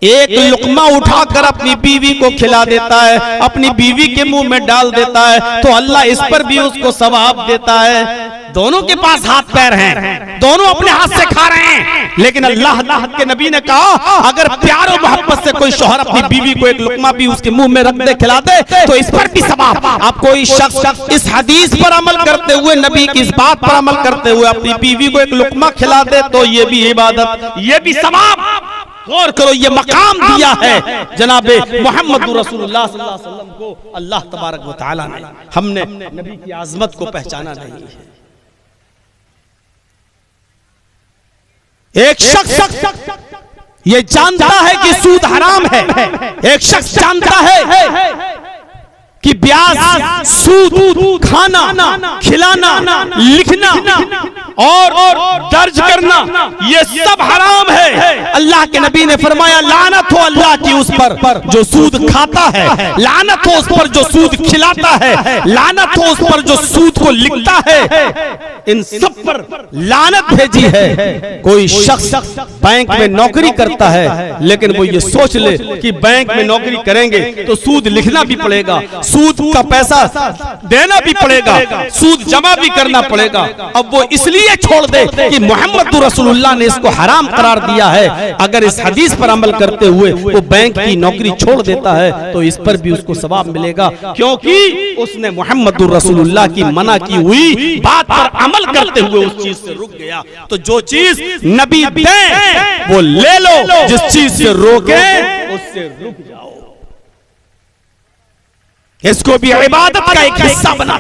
एक लुकमा उठाकर अपनी बीवी को खिला देता है, अपनी बीवी के मुंह में डाल देता है, तो अल्लाह इस पर भी उसको सवाब देता है। दोनों के पास हाथ पैर हैं, दोनों अपने हाथ से खा रहे हैं, लेकिन अल्लाह के नबी ने कहा अगर प्यार और मोहब्बत से कोई शौहर अपनी बीवी को एक लुकमा भी उसके मुंह में रख दे, खिला दे, तो इस पर भी सवाब। आप कोई शख्स इस हदीस पर अमल करते हुए, नबी की इस बात पर अमल करते हुए अपनी बीवी को एक लुकमा खिला दे, तो ये भी इबादत, ये भी सवाब। गौर करो, ये मकाम दिया है जनाबे मोहम्मद रसूलुल्लाह सल्लल्लाहु अलैहि वसल्लम को अल्लाह तबारक व तआला ने। हमने नबी की आज़मत को पहचाना नहीं है। एक शख्स ये जानता है कि सूद हराम है, एक शख्स जानता है कि ब्याज, सूद, खाना, खिलाना, लिखना और दर्ज करना, ये सब हराम है। अल्लाह के नबी ने फरमाया लानत हो अल्लाह की उस पर जो सूद खाता है, लानत हो उस पर जो सूद खिलाता है, लानत हो उस पर जो सूद को लिखता है। इन सब पर लानत भेजी है। कोई शख्स बैंक में नौकरी करता है, लेकिन वो ये सोच ले कि बैंक में नौकरी करेंगे तो सूद लिखना भी पड़ेगा, सूद का पैसा देना भी पड़ेगा, सूद जमा भी करना पड़ेगा। अब वो इसलिए छोड़ दे कि मोहम्मद रसूलुल्लाह ने इसको हराम करार दिया है। अगर इस हदीस पर अमल करते हुए वो बैंक की नौकरी छोड़ देता है, तो इस पर भी उसको सवाब मिलेगा, क्योंकि उसने मोहम्मद रसूलुल्लाह की मना की हुई बात पर अमल करते हुए उस चीज से रुक गया। तो जो चीज नबी दें वो ले लो, जिस चीज से रोके उससे रुक जाओ। इसको भी इबादत का एक हिस्सा बना।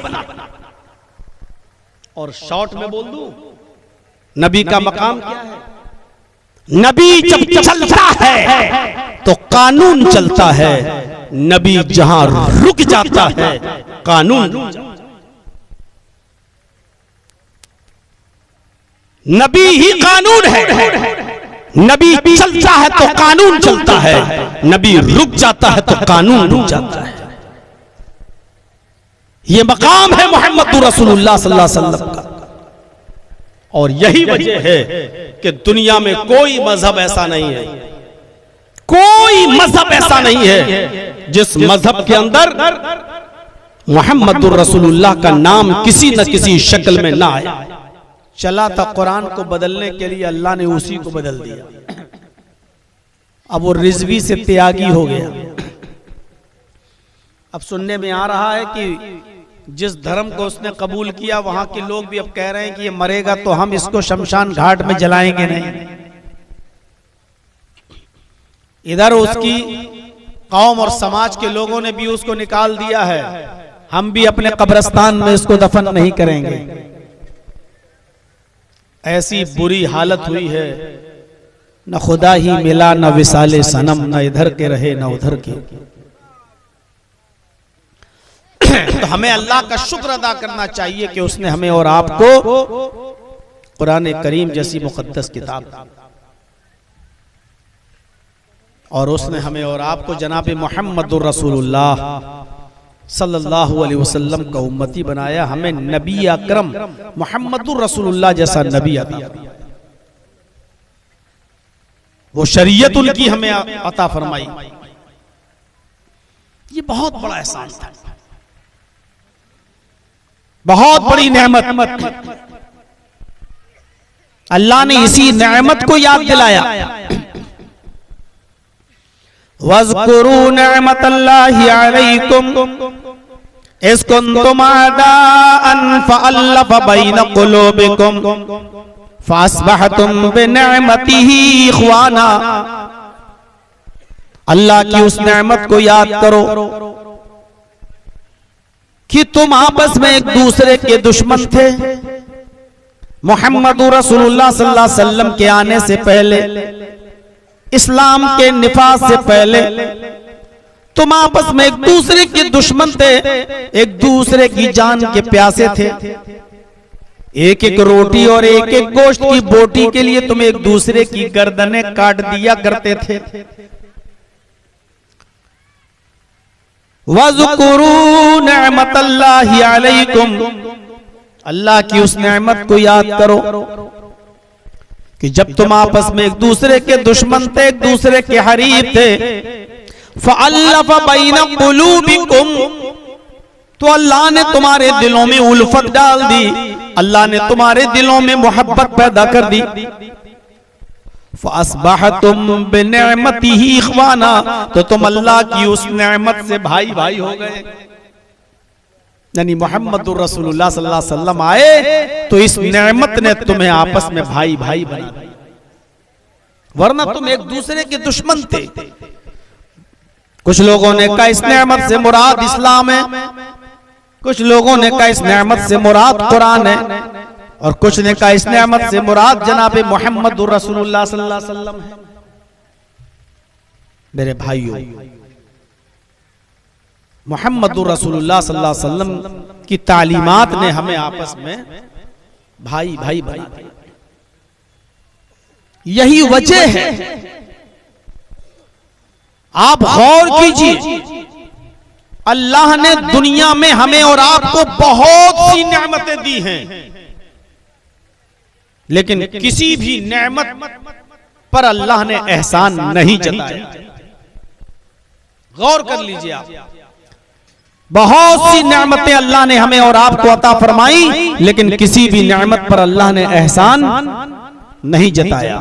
और शॉर्ट में बोल दूं, नबी का मकाम क्या है? नबी जब चलता है तो कानून चलता है, नबी जहां रुक जाता है कानून। नबी ही कानून है। नबी चलता है तो कानून चलता है, नबी रुक जाता है तो कानून रुक जाता है। ये मकाम है मोहम्मद रसूलुल्लाह सल्लल्लाहु अलैहि वसल्लम का। और यही वजह है कि दुनिया में कोई मजहब ऐसा नहीं है, कोई मजहब ऐसा नहीं है जिस मजहब के अंदर मोहम्मद रसूलुल्लाह का नाम किसी न किसी शक्ल में ना आए। चला था कुरान को बदलने के लिए, अल्लाह ने उसी को बदल दिया। अब वो रिजवी से त्यागी हो गया। अब सुनने में आ रहा है कि जिस धर्म को उसने कबूल किया वहां के लोग भी अब कह रहे हैं कि ये मरेगा तो हम इसको शमशान घाट में जलाएंगे नहीं। इधर उसकी कौम और समाज के लोगों ने भी उसको निकाल दिया है, हम भी अपने कब्रिस्तान में इसको दफन नहीं करेंगे। ऐसी बुरी हालत हुई है, न खुदा ही मिला न विसाले सनम, न इधर के रहे न उधर के। तो हमें अल्लाह का शुक्र अदा करना चाहिए कि उसने हमें और आपको कुरान करीम जैसी मुकद्दस किताब, और उसने हमें और आपको जनाब मोहम्मद रसूलुल्लाह सल्लल्लाहु अलैहि वसल्लम का उम्मती बनाया। हमें नबी अकरम मोहम्मद रसूलुल्लाह जैसा नबी अता, वो शरीयत उनकी हमें अता फरमाई। ये बहुत बड़ा एहसान था, बहुत बड़ी नेमत। अल्लाह ने इसी नेमत को याद दिलाया। वज़कुरू निअमतल्लाहि अलैकुम इज़ कुंतुम अदाअन फ़अल्लफ़ बैन क़ुलूबिकुम फ़अस्बहतुम बिनिअमतिही इख़वाना। अल्लाह की उस नेमत को याद करो कि तुम आपस में एक दूसरे के दुश्मन थे। मोहम्मद रसूलुल्लाह सल्लल्लाहु अलैहि वसल्लम के आने से पहले, इस्लाम के निफाज से पहले तुम आपस में एक दूसरे के दुश्मन थे, एक दूसरे की जान के प्यासे थे। एक एक रोटी और एक एक गोश्त की बोटी के लिए तुम एक दूसरे की गर्दनें काट दिया करते थे। वज़कुरू निअमतल्लाहि अलैकुम, अल्लाह की उस नेमत को याद करो कि जब तुम आपस में एक दूसरे के दुश्मन थे, एक दूसरे के हरीफ थे, फ़अल्लफ़ बैन क़ुलूबिकुम, तो अल्लाह ने तुम्हारे दिलों में उल्फत डाल दी, अल्लाह ने तुम्हारे दिलों में मोहब्बत पैदा कर दी। फ़अस्बहतुम बिनिअमतिही इख़वाना, तो तुम अल्लाह की उस नेमत से भाई भाई हो गए। यानी मोहम्मदुर रसूलुल्लाह सल्लल्लाहु अलैहि वसल्लम आए तो इस नेमत ने तुम्हें आपस में भाई भाई बनाया, वरना तुम एक दूसरे के दुश्मन थे। कुछ लोगों ने कहा इस नेमत से मुराद इस्लाम है, कुछ लोगों ने कहा इस नेमत से मुराद कुरान है, और कुछ ने कहा इस नेमत से मुराद जनाब मोहम्मदुर रसूलुल्लाह सल्लल्लाहु अलैहि वसल्लम है। मेरे भाइयों, मोहम्मदुर रसूलुल्लाह सल्लल्लाहु अलैहि वसल्लम की तालीमात ने हमें आपस में भाई भाई बना दिया। यही वजह है, आप गौर कीजिए, अल्लाह ने दुनिया में हमें और आपको बहुत सी नेमतें दी हैं, लेकिन किसी भी नेमत पर अल्लाह ने एहसान नहीं जताया। गौर कर लीजिए आप, बहुत सी नेमतें अल्लाह ने हमें और आपको अता फरमाई, लेकिन किसी भी नेमत पर अल्लाह ने एहसान नहीं जताया।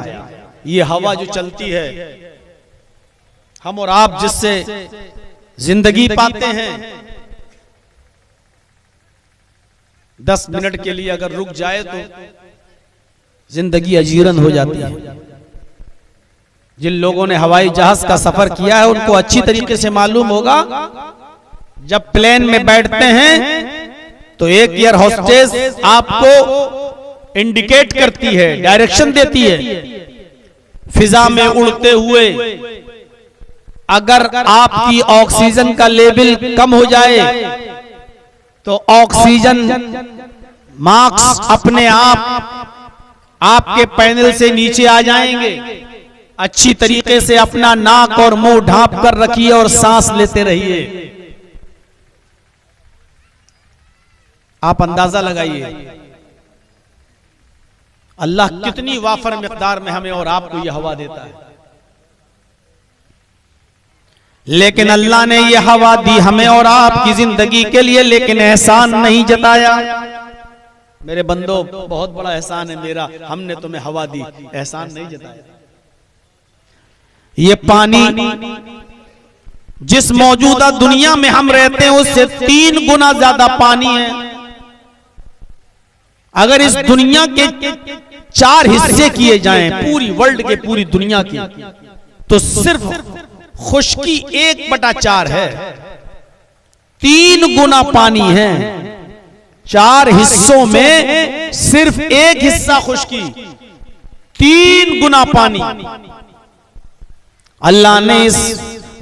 ये हवा जो चलती है, हम और आप जिससे जिंदगी पाते हैं, 10 मिनट के लिए अगर रुक जाए तो जिंदगी अजीरन हो जाती है। जिन लोगों ने हवाई जहाज का सफर किया है उनको अच्छी तरीके से मालूम होगा, जब प्लेन में बैठते हैं तो एक एयर होस्टेस आपको इंडिकेट करती है, डायरेक्शन देती है। फिजा में उड़ते हुए अगर आपकी ऑक्सीजन का लेवल कम हो जाए तो ऑक्सीजन मार्क्स अपने आप आपके पैनल से नीचे आ जाएंगे। अच्छी तरीके से अपना नाक और मुंह ढांप कर रखिए और सांस लेते रहिए। आप अंदाजा लगाइए अल्लाह कितनी वाफर मिकदार में हमें और आपको यह हवा देता है, लेकिन अल्लाह ने यह हवा दी हमें और आपकी जिंदगी के लिए, लेकिन एहसान नहीं जताया। मेरे बंदो, बहुत बड़ा एहसान है मेरा, हमने तुम्हें हवा दी, एहसान नहीं जताया। ये पानी जिस मौजूदा दुनिया में हम रहते हैं उससे 3 गुना ज्यादा पानी है। अगर इस दुनिया के 4 हिस्से किए जाएं, पूरी वर्ल्ड के, पूरी दुनिया की, तो सिर्फ खुश्की 1/4 है। 3 गुना पानी है, 4 हिस्सों में सिर्फ 1 हिस्सा खुश्की, 3 गुना पानी। अल्लाह ने इस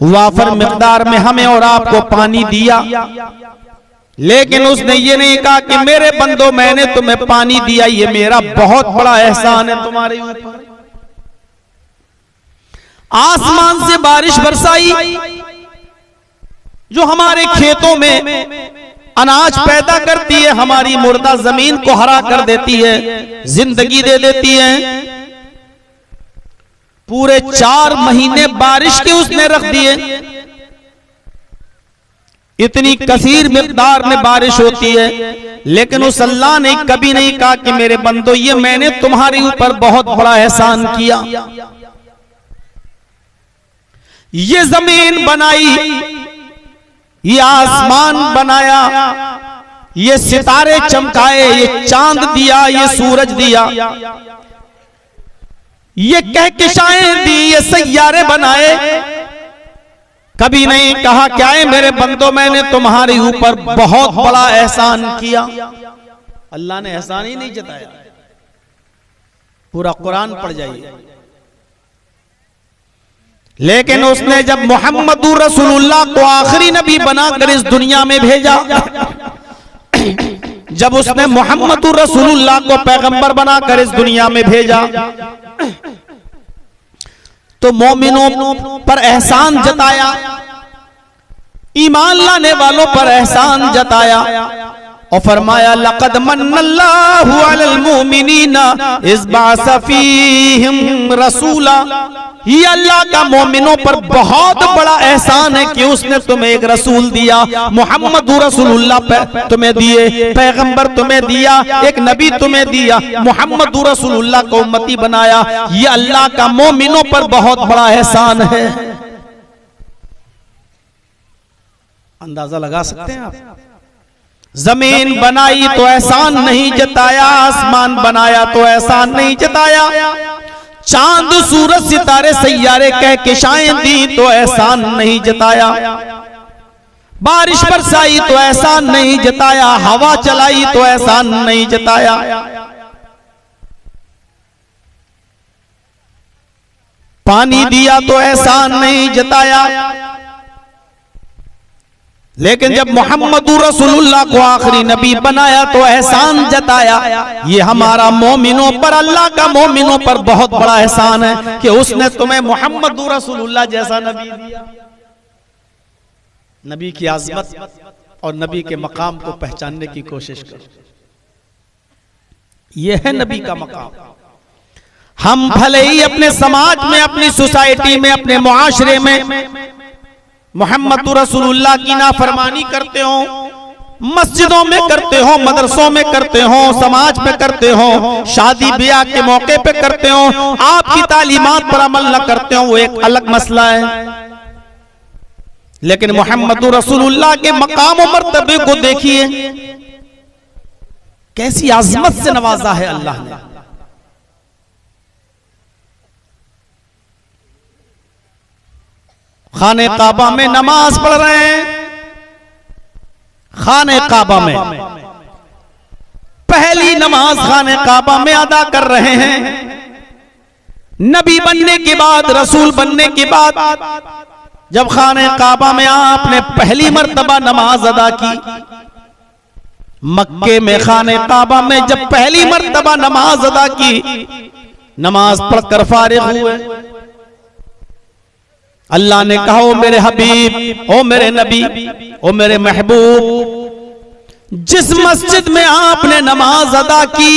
वाफर मिकदार में हमें और आपको पानी दिया, लेकिन उसने ये नहीं कहा कि मेरे बंदो मैंने तुम्हें पानी दिया, ये मेरा बहुत बड़ा एहसान है तुम्हारे ऊपर। आसमान से बारिश बरसाई जो हमारे खेतों में अनाज पैदा करती है, हमारी मुर्दा जमीन को हरा कर देती है, जिंदगी दे देती है। पूरे 4 महीने बारिश के उसने रख दिए। इतनी कसीर मिकदार में बारिश होती है, लेकिन उस अल्लाह ने कभी नहीं कहा कि मेरे बंदो ये मैंने तुम्हारे ऊपर बहुत बड़ा एहसान किया। ये जमीन बनाई, ये आसमान बनाया, ये सितारे चमकाए, ये चांद दिया, ये सूरज दिया, ये कहकशाएं दी, ये सैयारे बनाए। कभी नहीं कहा क्या है मेरे बंदो मैंने तुम्हारे ऊपर बहुत बड़ा एहसान किया। अल्लाह ने एहसान ही नहीं जताया। पूरा कुरान पढ़ जाइए। लेकिन उसने जब मोहम्मदुर रसूलुल्लाह को आखिरी नबी बनाकर इस दुनिया में भेजा, जब उसने मोहम्मदुर रसूलुल्लाह को पैगंबर बनाकर इस दुनिया में भेजा, तो मोमिनों पर एहसान जताया, ईमान लाने वालों पर एहसान जताया। और फरमाया लक़द मन्नल्लाहु अलल मुमिनीना इज़ बअसा फ़ीहिम रसूला, ये अल्लाह का मोमिनों पर बहुत बड़ा एहसान है कि उसने तुम्हें एक रसूल दिया, मोहम्मद रसूलुल्लाह तुम्हें दिए, पैगंबर तुम्हें दिया, एक नबी तुम्हें दिया, मोहम्मद रसूलुल्लाह को उम्मती बनाया। ये अल्लाह का मोमिनों पर बहुत बड़ा एहसान है। अंदाजा लगा सकते हैं आप? जमीन बनाई तो एहसान नहीं जताया, आसमान बनाया तो एहसान नहीं जताया, चांद सूरज सितारे सैयारे कह किशाएं दी तो एहसान नहीं जताया, बारिश बरसाई तो एहसान नहीं जताया, हवा चलाई तो एहसान नहीं जताया। पानी दिया तो एहसान नहीं जताया, लेकिन जब मोहम्मद रसूलुल्लाह को आखिरी नबी बनाया तो एहसान जताया। ये हमारा मोमिनों पर, अल्लाह का मोमिनों पर बहुत बड़ा एहसान है कि उसने तुम्हें मोहम्मद रसूलुल्लाह जैसा नबी दिया। नबी की आज़मत और नबी के मकाम को पहचानने की कोशिश करो। यह है नबी का मकाम। हम भले ही अपने समाज में, अपनी सोसाइटी में, अपने मुआशरे में मोहम्मद रसूलुल्लाह की नाफरमानी करते हो, मस्जिदों में करते हो, मदरसों में करते हो, समाज पे करते हो, शादी ब्याह के मौके पे करते हो, आपकी तालीमात पर अमल न करते हो, वो एक अलग मसला है। लेकिन मोहम्मद रसूलुल्लाह के मकाम और मर्तबे को देखिए, कैसी आज़मत से नवाजा है अल्लाह ने। खाने काबा में नमाज पढ़ रहे हैं, खाने काबा में पहली नमाज खाने काबा में अदा कर रहे हैं। नबी बनने के बाद, रसूल बनने के बाद जब खाने काबा में आपने पहली मर्तबा नमाज अदा की, मक्के में खाने काबा में जब पहली मर्तबा नमाज अदा की, नमाज पढ़कर फारिग हुए, अल्लाह ने कहा ओ मेरे हबीब, ओ मेरे नबी, ओ मेरे महबूब, जिस मस्जिद में आपने नमाज अदा की,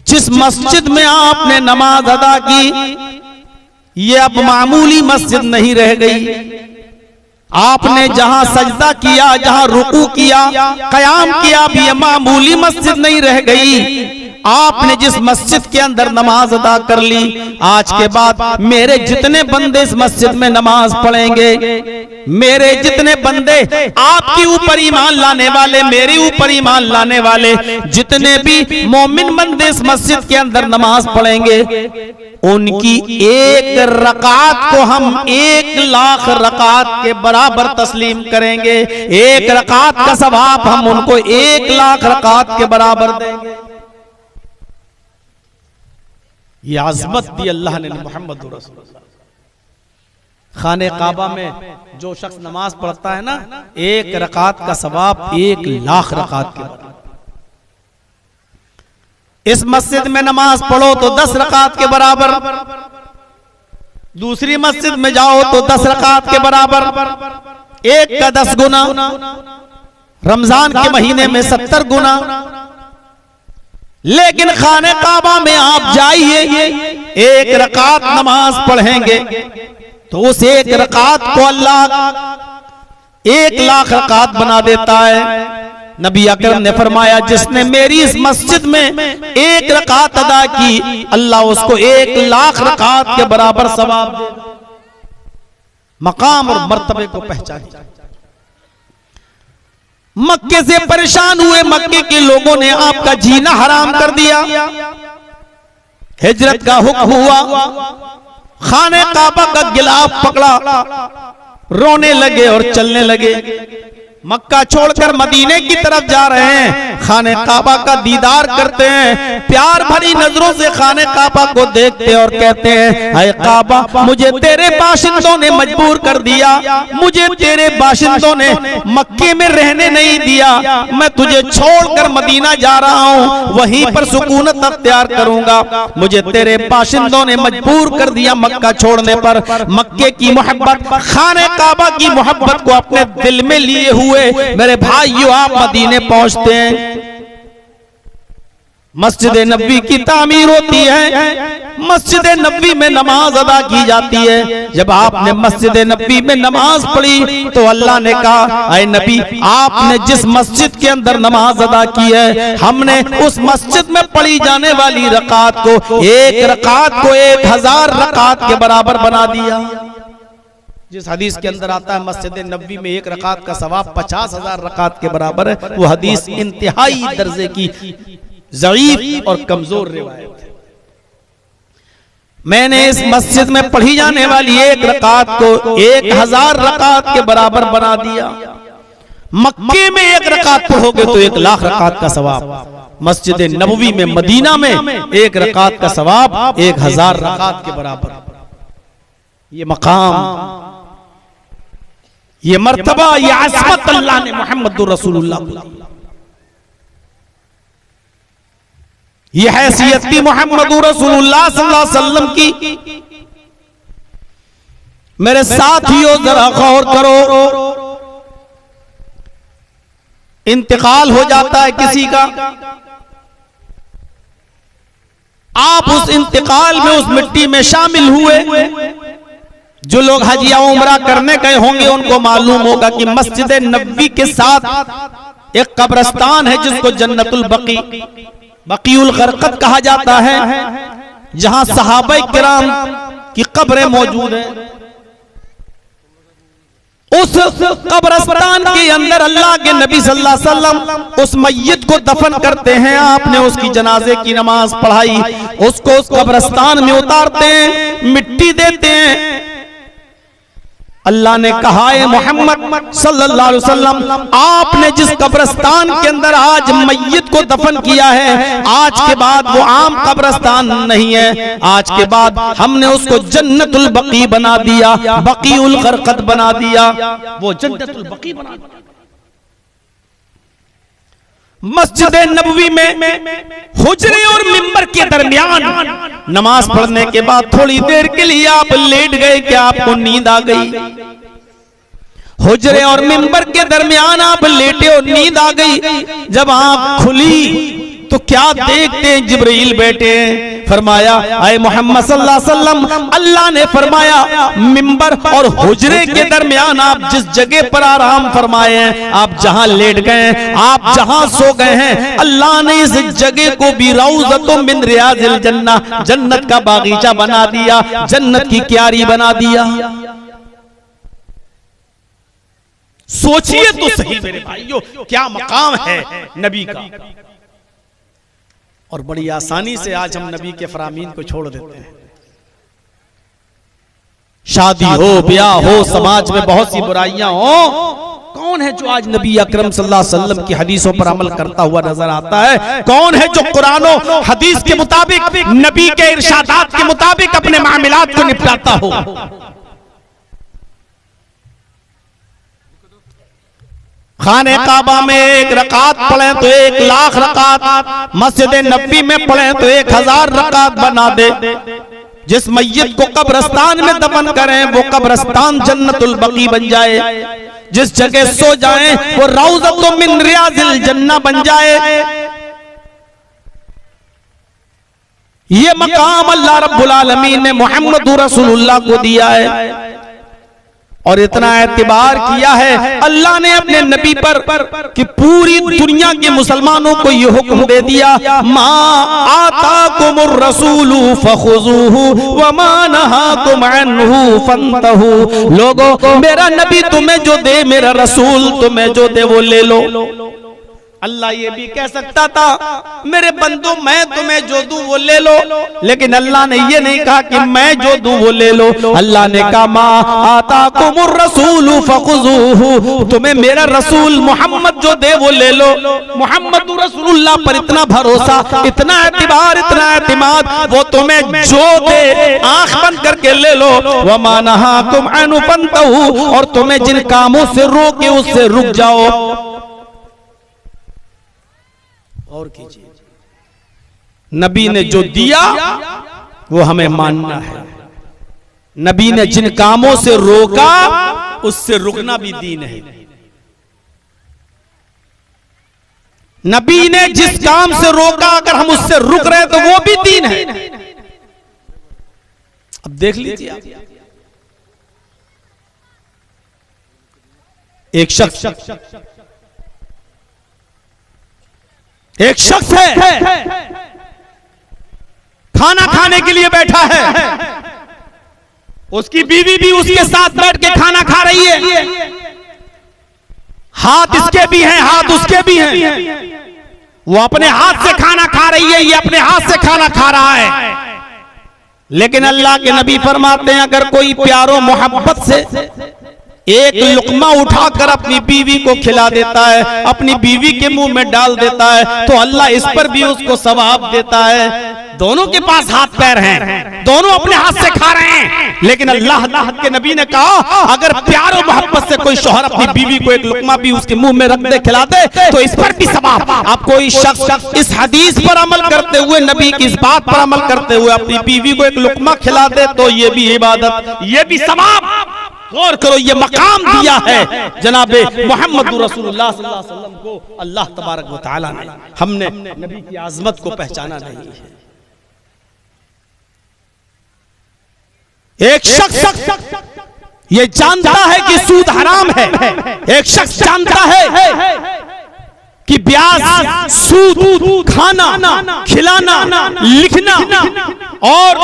जिस मस्जिद में आपने नमाज अदा की, ये अब मामूली मस्जिद नहीं रह गई। आपने जहां सजदा किया, जहां रुकू किया, कयाम किया, अब ये मामूली मस्जिद नहीं रह गई। आपने जिस मस्जिद के अंदर नमाज अदा कर ली, आज के बाद मेरे जितने बंदे इस मस्जिद में नमाज पढ़ेंगे, मेरे जितने बंदे आपके ऊपर ईमान लाने वाले, मेरे ऊपर ईमान लाने वाले जितने भी मोमिन बंदे इस मस्जिद के अंदर नमाज पढ़ेंगे, उनकी एक रकात को हम 1,00,000 रकात के बराबर तस्लीम करेंगे। एक रकात का सवाब हम उनको 1,00,000 रकात के बराबर देंगे। ये आज़मत दी अल्लाह ने मोहम्मद रसूलुल्लाह। खाने काबा में जो शख्स नमाज पढ़ता है ना, एक रकात का सवाब 1,00,000 रकात के बराबर। इस मस्जिद में नमाज पढ़ो तो 10 रकात के बराबर, दूसरी मस्जिद में जाओ तो 10 रकात के बराबर, एक का 10 गुना, रमजान के महीने में 70 गुना। लेकिन खाने काबा में आप जाइए, एक रकात नमाज पढ़ेंगे तो उस एक रकात को अल्लाह 1,00,000 रकात बना देता है। नबी अकरम ने फरमाया, जिसने मेरी इस मस्जिद में एक रकात अदा की, अल्लाह उसको 1,00,000 रकात के बराबर सवाब दे। मकाम और मर्तबे को पहचानिए। मक्के से परेशान हुए मक्के के लोगों ने आपका जीना हराम कर दिया। हिजरत का हुक्म हुआ, खाने काबा का गिलाफ पकड़ा, रोने लगे और चलने लगे। मक्का छोड़कर मदीने की तरफ जा रहे हैं, खाने काबा का दीदार करते हैं, प्यार भरी नजरों से खाने काबा को देखते और कहते हैं, ऐ काबा, मुझे तेरे बाशिंदों ने मजबूर कर दिया, मुझे तेरे बाशिंदों ने मक्के में रहने नहीं दिया, मैं तुझे छोड़कर मदीना जा रहा हूँ, वहीं पर सुकूनत अख्तियार करूंगा। मुझे तेरे बाशिंदों ने मजबूर कर दिया मक्का छोड़ने पर। मक्के की मोहब्बत, खाने काबा की मोहब्बत को अपने दिल में लिए हुए हुए मेरे भाइयों आप मदीने पहुंचते हैं, मस्जिद नबी की तामीर होती है, मस्जिद नबी में नमाज अदा की जाती है। जब आपने मस्जिद नबी में नमाज पढ़ी तो अल्लाह ने कहा, ऐ नबी आपने जिस मस्जिद के अंदर नमाज अदा की है, हमने उस मस्जिद में पढ़ी जाने वाली रकात को, एक रकात को 1000 रकात के बराबर बना दिया। जिस हदीस के अंदर आता है मस्जिद नबी में एक रकात का सवाब 50,000 रकात के बराबर है, वो हदीस इंतहाई दर्जे की ज़ईफ और कमजोर रिवायत है। मैंने इस मस्जिद में पढ़ी जाने वाली एक रकात को 1000 रकात के बराबर बना दिया। मक्के में एक रकात पढ़ोगे तो 1,00,000 रकात का सवाब, मस्जिद नबवी में मदीना में एक रकात का सवाब 1000 रकात के बराबर। ये मकाम, ये मर्तबा, ये अज़मत अल्लाह ने मुहम्मदुर रसूलुल्लाह को दी। ये हैसियत थी मुहम्मदुर रसूलुल्लाह सल्लल्लाहु अलैहि वसल्लम की। मेरे साथियों जरा गौर करो, इंतकाल हो जाता है किसी का, आप उस इंतकाल में, उस मिट्टी में शामिल हुए। जो लोग हज या उम्रा करने गए होंगे उनको मालूम होगा कि मस्जिद नबवी के साथ एक कब्रिस्तान है जिसको जन्नतुल बकी, बकीउल गरकत कहा जाता है, जहां सहाबाए किराम की कब्रें मौजूद हैं। उस कब्रिस्तान के अंदर अल्लाह के नबी सल्लल्लाहु अलैहि वसल्लम उस मय्यत को दफन करते हैं। आपने उसकी जनाजे की नमाज पढ़ाई, उसको उस कब्रिस्तान में उतारते हैं, मिट्टी देते हैं। अल्लाह ने कहा है मोहम्मद सल्लल्लाहु अलैहि वसल्लम, आपने जिस कब्रिस्तान के अंदर आज मय्यत को दफन किया है, आज के बाद वो आम कब्रिस्तान नहीं है, आज के बाद हमने उसको जन्नतुल बकी बना दिया, बकीउल गरकत बना दिया, वो जन्नतुल बकी बना दिया। मस्जिद नबवी में हुजरे और मिंबर के दरमियान नमाज पढ़ने के बाद थोड़ी देर के लिए आप लेट गए, क्या आपको नींद आ गई? हुजरे और मिंबर के दरमियान आप लेटे और नींद आ गई। जब आंख खुली तो क्या देखते हैं? जिब्रील बैठे हैं। फरमाया, आए मोहम्मद सल्लल्लाहु अलैहि वसल्लम, अल्लाह ने फरमाया मिंबर और हुजरे के दरमियान आप जिस जगह पर आराम फरमाए हैं, आप जहां लेट गए हैं, आप जहां सो गए हैं, अल्लाह ने इस जगह को भी रौज़तुम मिन रियाज़िल जन्नह, जन्नत का बागीचा बना दिया, जन्नत की क्यारी बना दिया। सोचिए तो सही मेरे भाइयों, क्या मकाम है नबी का। और बड़ी आसानी से आज हम नबी के फरामीन को छोड़ देते हैं। शादी हो, ब्याह हो, समाज में बहुत सी बुराइयां हो, कौन है जो आज नबी अकरम सल्लल्लाहु अलैहि वसल्लम की हदीसों पर अमल करता हुआ नजर आता है? कौन है जो कुरान और हदीस के मुताबिक, नबी के इरशादात के मुताबिक अपने मामलात को निपटाता हो? खाने काबा में एक रकात पढ़े तो 1,00,000 रकात, मस्जिद नबी में पढ़े तो 1000 रकात बना दे। जिस मय्यत को कब्रिस्तान में दफन करें वो कब्रिस्तान जन्नतुल बकी बन जाए, जिस जगह सो जाएं वो रौज़तुम मिन रियाज़िल जन्नह बन जाए। ये मकाम अल्लाह रब्बुल आलमीन ने मुहम्मदुर रसूलुल्लाह को दिया है और इतना एतबार किया है अल्लाह ने अपने नबी पर कि पूरी दुनिया के मुसलमानों को ये हुक्म दे दिया, मा आताकुमुर रसूलु फखुज़ूहु व मा नहाकुम अन्हु फंतहू। लोगों, मेरा नबी तुम्हें जो दे, मेरा रसूल तुम्हें जो दे वो ले लो। अल्लाह ये भी कह सकता था, मेरे बंदो मैं तुम्हें जो दूं वो ले लो, लेकिन अल्लाह ने ये नहीं कहा कि मैं जो दूं वो ले लो। अल्लाह ने कहा, मा आताकुमुर रसूलु फखुज़ूहु, तुम्हें मेरा रसूल मोहम्मद जो दे वो ले लो। मोहम्मद रसूलुल्लाह पर इतना भरोसा, इतना एतबार, इतना एतमाद, वो तुम्हें जो दे आंख बंद करके ले लो। व मा नहाकुम अन्हु फंतहू, और तुम्हें जिन कामों से रोके उससे रुक जाओ। और कीजिए, नबी ने जो दिया वो हमें मानना है, नबी ने जिन कामों से रोका उससे रुकना भी दीन है। नबी ने जिस काम से रोका, अगर हम उससे रुक रहे तो वो भी दीन है। अब देख लीजिए आप, एक शख्स है, खाना खाने के लिए बैठा है, उसकी बीवी भी उसके साथ बैठ के खाना खा रही है, हाथ इसके भी हैं, हाथ उसके भी हैं, वो अपने हाथ से खाना खा रही है, ये अपने हाथ से खाना खा रहा है। लेकिन अल्लाह के नबी फरमाते हैं, अगर कोई प्यारो मोहब्बत से एक लुकमा उठाकर अपनी बीवी को खिला देता है, अपनी बीवी के मुंह में डाल देता है, तो अल्लाह इस पर भी उसको सवाब देता है। दोनों के पास हाथ पैर हैं, दोनों अपने हाथ से खा रहे हैं, लेकिन अल्लाह के नबी ने कहा, अगर प्यार और मोहब्बत से कोई शौहर अपनी बीवी को एक लुकमा भी उसके मुंह में रख दे, खिला दे, तो इस पर भी सवाब। आप कोई शख्स इस हदीस पर अमल करते हुए, नबी की इस बात पर अमल करते हुए अपनी बीवी को एक लुकमा खिला दे, तो ये भी इबादत, ये भी सवाब। गौर करो, ये मकाम दिया है जनाबे मोहम्मद रसूलुल्लाह सल्लल्लाहु अलैहि वसल्लम को अल्लाह तबारक व तआला ने। हमने नबी की आजमत को पहचाना नहीं है। एक शख्स ये जानता है कि सूद हराम है, एक शख्स जानता है कि ब्याज, सूद, खाना, खिलाना, लिखना और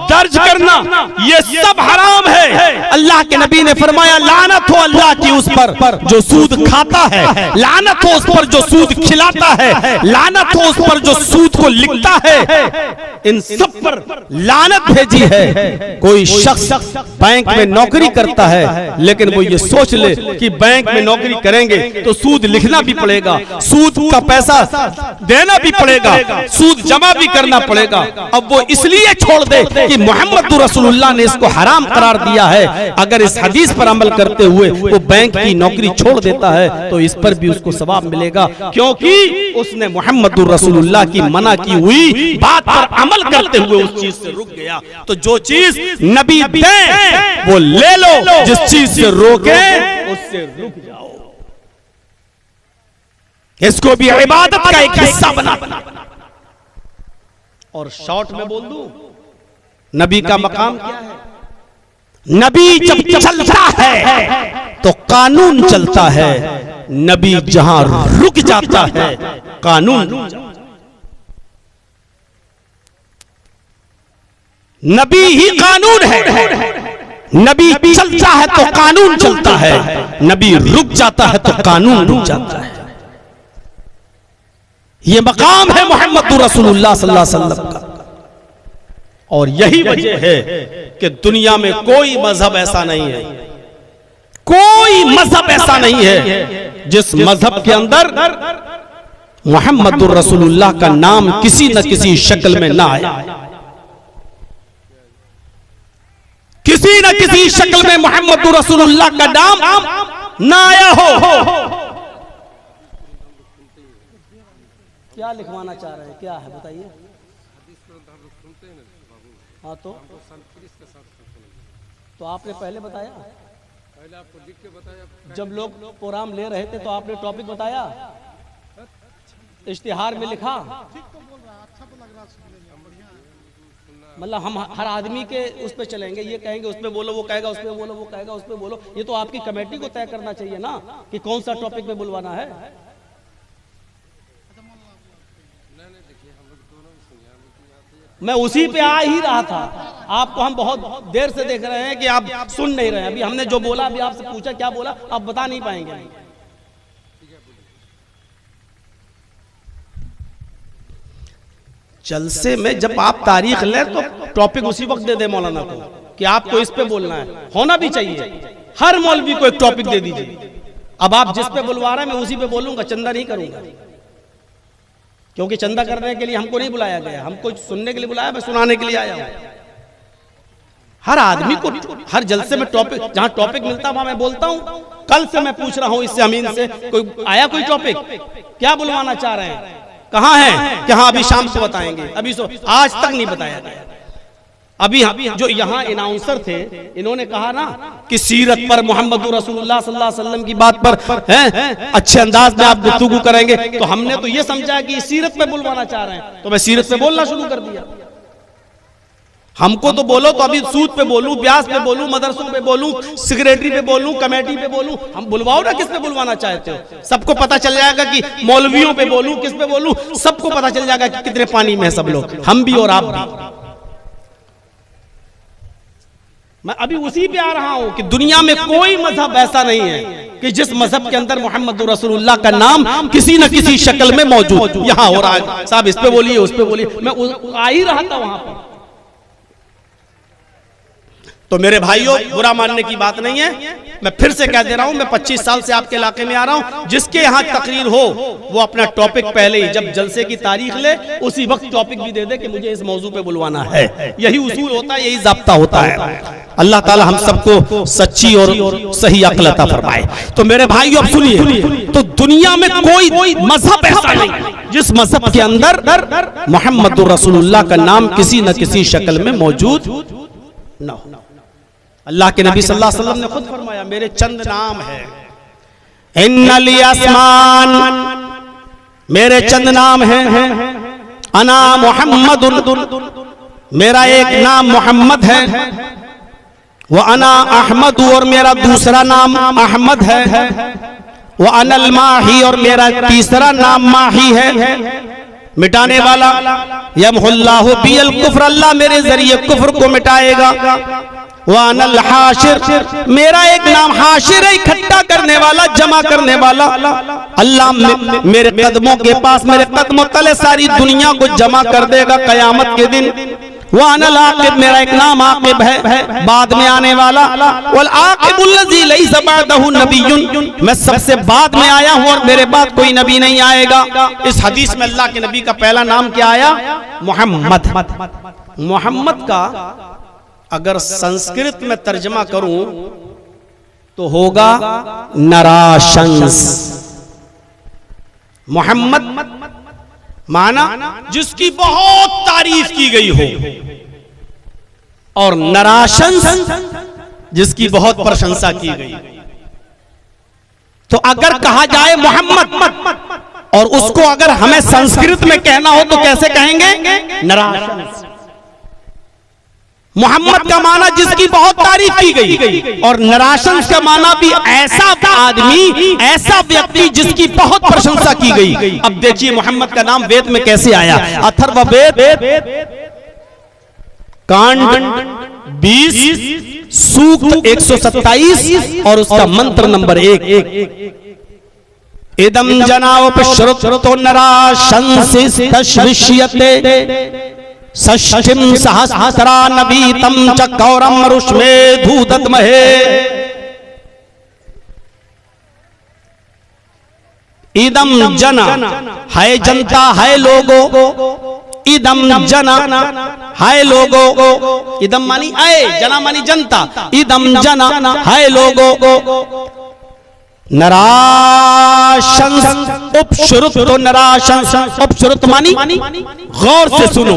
दर्ज करना, ये सब हराम है। अल्लाह के नबी ने फरमाया, लानत हो अल्लाह की उस पर जो सूद खाता है, लानत हो उस पर जो सूद खिलाता है, लानत हो उस पर जो सूद को लिखता है। इन सब पर लानत भेजी है। कोई शख्स बैंक में नौकरी करता है, लेकिन वो ये सोच ले कि बैंक में नौकरी करेंगे तो सूद लिखना भी पड़ेगा, सूद का पैसा देना भी पड़ेगा, सूद जमा भी करना पड़ेगा। अब वो इसलिए छोड़ दे कि मोहम्मद रसूलुल्लाह ने इसको हराम करार दिया है। अगर इस हदीस पर अमल करते हुए वो बैंक की नौकरी छोड़ देता है, तो इस पर भी उसको सवाब मिलेगा, क्योंकि उसने मोहम्मद रसूलुल्लाह की मना की हुई बात पर अमल करते हुए उस चीज से रुक गया। तो जो चीज नबी दें वो ले लो, जिस चीज से रोके उससे रुक जाओ। इसको भी इबादत का एक हिस्सा बना। और शॉर्ट में बोल दूं, नबी का मकाम क्या है? नबी जब चलता है तो कानून चलता है, नबी जहां रुक जाता है कानून रुक जाता है। नबी ही कानून है। नबी चलता है तो कानून चलता है, नबी रुक जाता है तो कानून रुक जाता है। ये मकाम है मोहम्मद रसूलुल्लाह सल्लल्लाहु अलैहि वसल्लम का। और यही वजह है कि दुनिया में कोई मजहब ऐसा नहीं है, कोई मजहब ऐसा नहीं है जिस मजहब के अंदर मोहम्मद रसूलुल्लाह का नाम किसी न किसी शक्ल में ना आया। किसी न किसी शक्ल में मोहम्मद रसूलुल्लाह का नाम ना आया हो। क्या लिखवाना चाह रहे हैं, क्या है बताइए? हाँ तो आपने पहले बताया, पहले आपको लिख के बताया। जब लोग प्रोग्राम ले रहे थे तो आपने टॉपिक बताया, इश्तिहार में लिखा। मतलब हम हर आदमी के उस पे चलेंगे, ये कहेंगे उस पे बोलो, वो कहेगा उस पे बोलो, वो कहेगा उस पे बोलो। ये तो आपकी कमेटी को तय करना चाहिए ना कि कौन सा टॉपिक पे बुलवाना है। मैं उसी पे आ ही रहा था। आपको हम बहुत देर से देख रहे हैं कि आप सुन नहीं रहे हैं। अभी हमने जो बोला, अभी आपसे पूछा क्या बोला, आप बता नहीं पाएंगे। जलसे में जब आप तारीख लें तो टॉपिक उसी वक्त दे दे मौलाना को कि आपको इस पे बोलना है। होना भी चाहिए, हर मौलवी को एक टॉपिक दे दीजिए। अब आप जिस पे बुलवा रहे हैं मैं उसी पे बोलूंगा, चंदा नहीं करूंगा, क्योंकि चंदा करने के लिए हमको नहीं बुलाया गया, हमको सुनने के लिए बुलाया, मैं सुनाने के लिए आया हूं। हर आदमी को हर जलसे में टॉपिक, जहां टॉपिक मिलता है वहां मैं बोलता हूं। कल से मैं पूछ रहा हूं इससे अमीन से, कोई आया कोई टॉपिक, क्या बुलवाना चाह रहे हैं, कहां है, कि हाँ अभी शाम को बताएंगे, अभी आज तक नहीं बताया गया। अभी जो यहाँ अनाउंसर थे, इन्होंने कहा ना कि सीरत पर मोहम्मद रसूलुल्लाह सल्लल्लाहु अलैहि वसल्लम की बात पर हैं अच्छे अंदाज में आप गुफ्तगू करेंगे, तो हमने तो ये समझा कि सीरत पे बुलवाना चाह रहे हैं, तो मैं सीरत पे बोलना शुरू कर दिया। हमको तो बोलो तो अभी सूद पे बोलूं, ब्याज पे बोलूं, मदरसों पे बोलूं, सेक्रेटरी पे बोलूं, कमेटी पे बोलूं, हम बुलवाओ ना किस पे बुलवाना चाहते हो। सबको पता चल जाएगा कि मौलवियों पे बोलूं, किस पे बोलूं, सबको पता चल जाएगा कि कितने पानी में है सब लोग, हम भी और आप भी। मैं अभी उसी पे आ रहा हूं कि दुनिया में कोई मजहब ऐसा नहीं है कि जिस मजहब के अंदर मोहम्मद रसूलुल्लाह का नाम किसी न किसी शक्ल में मौजूद। यहां हो रहा है साहब, इस पे बोलिए, उस पे बोलिए, मैं आ ही रहा था वहां पर। तो मेरे भाइयों, बुरा मानने की बात नहीं है, मैं फिर से कह दे रहा हूं, मैं 25 साल से आपके इलाके में आ रहा हूं। जिसके यहां तकरीर हो वो अपना टॉपिक पहले ही, जब जलसे की तारीख ले उसी वक्त टॉपिक भी दे दे कि मुझे इस मौजू पे बुलवाना है। यही उसूल होता है, यही ज़ाब्ता होता है। अल्लाह ताला हम सबको सच्ची और सही अक्ल अता फरमाए। तो मेरे भाइयों, अब सुनिए, तो दुनिया में कोई मजहब ऐसा नहीं जिस मजहब के अंदर मोहम्मद रसूलुल्लाह का नाम किसी न किसी शक्ल में मौजूद न हो। अल्लाह के नबी सल्लल्लाहु अलैहि वसल्लम ने खुद फरमाया, मेरे चंद नाम है, इन्नल अस्मान, मेरे चंद नाम हैं, अना मोहम्मद, मेरा एक नाम मोहम्मद है, वो अना अहमद, और मेरा दूसरा नाम अहमद है, वो अनल माही, और मेरा तीसरा नाम माही है, मिटाने वाला। यमहुल्लाहु बिल कुफ्र, अल्लाह मेरे जरिए कुफ्र को मिटाएगा। वानल हाशिर, मेरा एक नाम हाशिर है, इकट्ठा करने वाला, जमा करने वाला। अल्लाह मेरे कदमों के पास, मेरे कदमों तले सारी दुनिया को जमा कर देगा कयामत के दिन। वानल आकिब, मेरा एक नाम आकिब है, बाद में आने वाला। वल आकिबुल्लज़ी लैसा बअदहु नबिय्युन, मैं सबसे बाद में आया हूं और मेरे बाद कोई नबी नहीं आएगा। इस हदीस में अल्लाह के नबी का पहला नाम क्या आया? मोहम्मद। मोहम्मद का अगर संस्कृत में तर्जमा करूं तो होगा नराशंस। मोहम्मद माना जिसकी बहुत तारीफ की गई हो, और नराशंस जिसकी बहुत प्रशंसा की गई। तो अगर कहा जाए मोहम्मद और उसको अगर हमें संस्कृत में कहना हो तो कैसे कहेंगे? नराशंस। मोहम्मद का माना जिसकी बहुत तारीफ की गई, और नराशंस का माना भी ऐसा आदमी, ऐसा व्यक्ति जिसकी बहुत प्रशंसा की गई। अब देखिए मोहम्मद का नाम वेद में कैसे आया। अथर्ववेद कांड 20 सूक्त 127 और उसका मंत्र नंबर 1। इदम जनावपश्रुतो नराशंसिस तश्विष्यते षष्ठिम सहस्रा नवीतम च कौरम रुष्मेधु दद्महे। इदम जना है जनता, है लोगो, इदम जना है लोगो, इदम मानी आए, जना मानी जनता, इदम जना है लोगो। नराशंस उपश्रुत, तो नराशंस उपश्रुत मानी गौर से सुनो,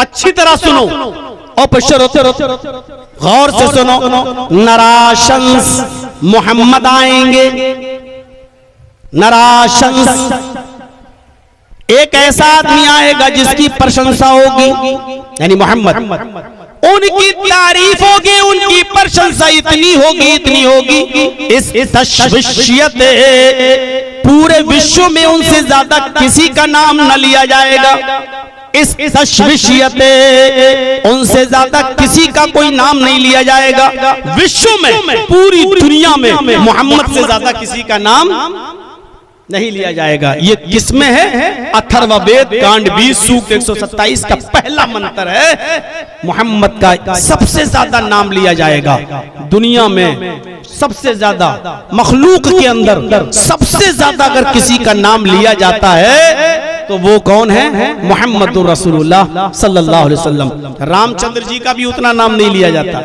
अच्छी तरह सुनो। उपश्रुत गौर से सुनो। नराशंस मोहम्मद आएंगे। नराशंस एक ऐसा आदमी आएगा जिसकी प्रशंसा होगी, यानी मोहम्मद, उनकी तारीफ होगी, उनकी प्रशंसा इतनी होगी, इतनी होगी, इस तश्विष्यत, पूरे विश्व में उनसे ज्यादा किसी का नाम न लिया जाएगा। इस तश्विष्यत, उनसे ज्यादा किसी का कोई नाम नहीं लिया जाएगा विश्व में, पूरी दुनिया में मोहम्मद से ज्यादा किसी का नाम नहीं लिया जाएगा। ये किसमें है? अथर्ववेद कांड 20 सूक्त 127 का पहला मंत्र है। मोहम्मद का सबसे ज्यादा नाम लिया जाएगा दुनिया में, सबसे ज्यादा मखलूक के अंदर सबसे ज्यादा अगर किसी का नाम लिया जाता है तो वो कौन है? मोहम्मद रसूलुल्लाह सल्लल्लाहु अलैहि वसल्लम। रामचंद्र जी का भी उतना नाम नहीं लिया जाता।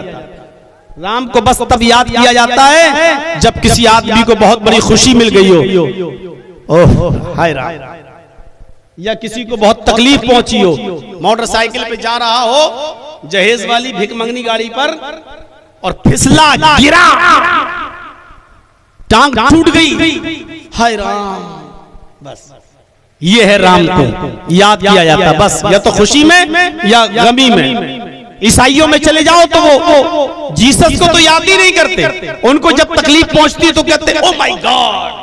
राम को बस तब याद किया जाता है जब किसी आदमी को बहुत बड़ी खुशी मिल गई हो, ओह हाय राम, या किसी को बहुत तकलीफ पहुंची हो, मोटरसाइकिल पे जा रहा हो जहेज वाली भिख मंगनी गाड़ी पर और फिसला, गिरा, टांग टूट गई। हाय राम। बस ये है राम को याद किया जाता, बस या तो खुशी में या गमी में। ईसाइयों में चले जाओ तो वो जीसस को तो याद ही नहीं करते, उनको जब तकलीफ पहुंचती है तो कहते ओ माय गॉड।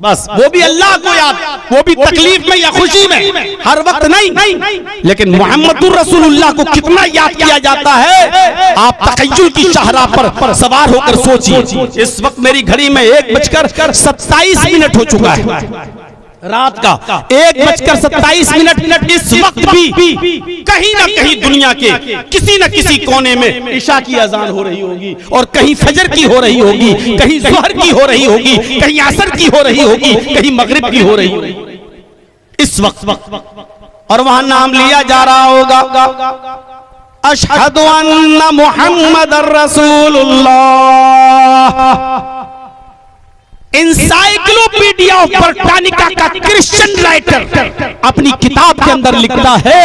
बस वो भी अल्लाह को याद, वो भी तकलीफ में या खुशी में, हर वक्त नहीं। लेकिन मोहम्मदुर रसूलुल्लाह को कितना याद किया जाता है, आप तखय्युल की शाहराह पर सवार होकर सोचिए। इस वक्त मेरी घड़ी में 1:27 हो चुका है रात का, 1:27। इस वक्त भी कहीं ना कहीं दुनिया के किसी न किसी कोने में इशा की अजान हो रही होगी, और कहीं फजर की हो रही होगी, कहीं ज़ोहर की हो रही होगी, कहीं असर की हो रही होगी, कहीं मगरिब की हो रही होगी इस वक्त। और वहां नाम लिया जा रहा होगा, अशहदु अन्ना मुहम्मदर रसूलुल्लाह। इंसाइक्लोपीडिया ऑफ ब्रिटानिका का क्रिश्चियन राइटर अपनी किताब के अंदर लिखता है,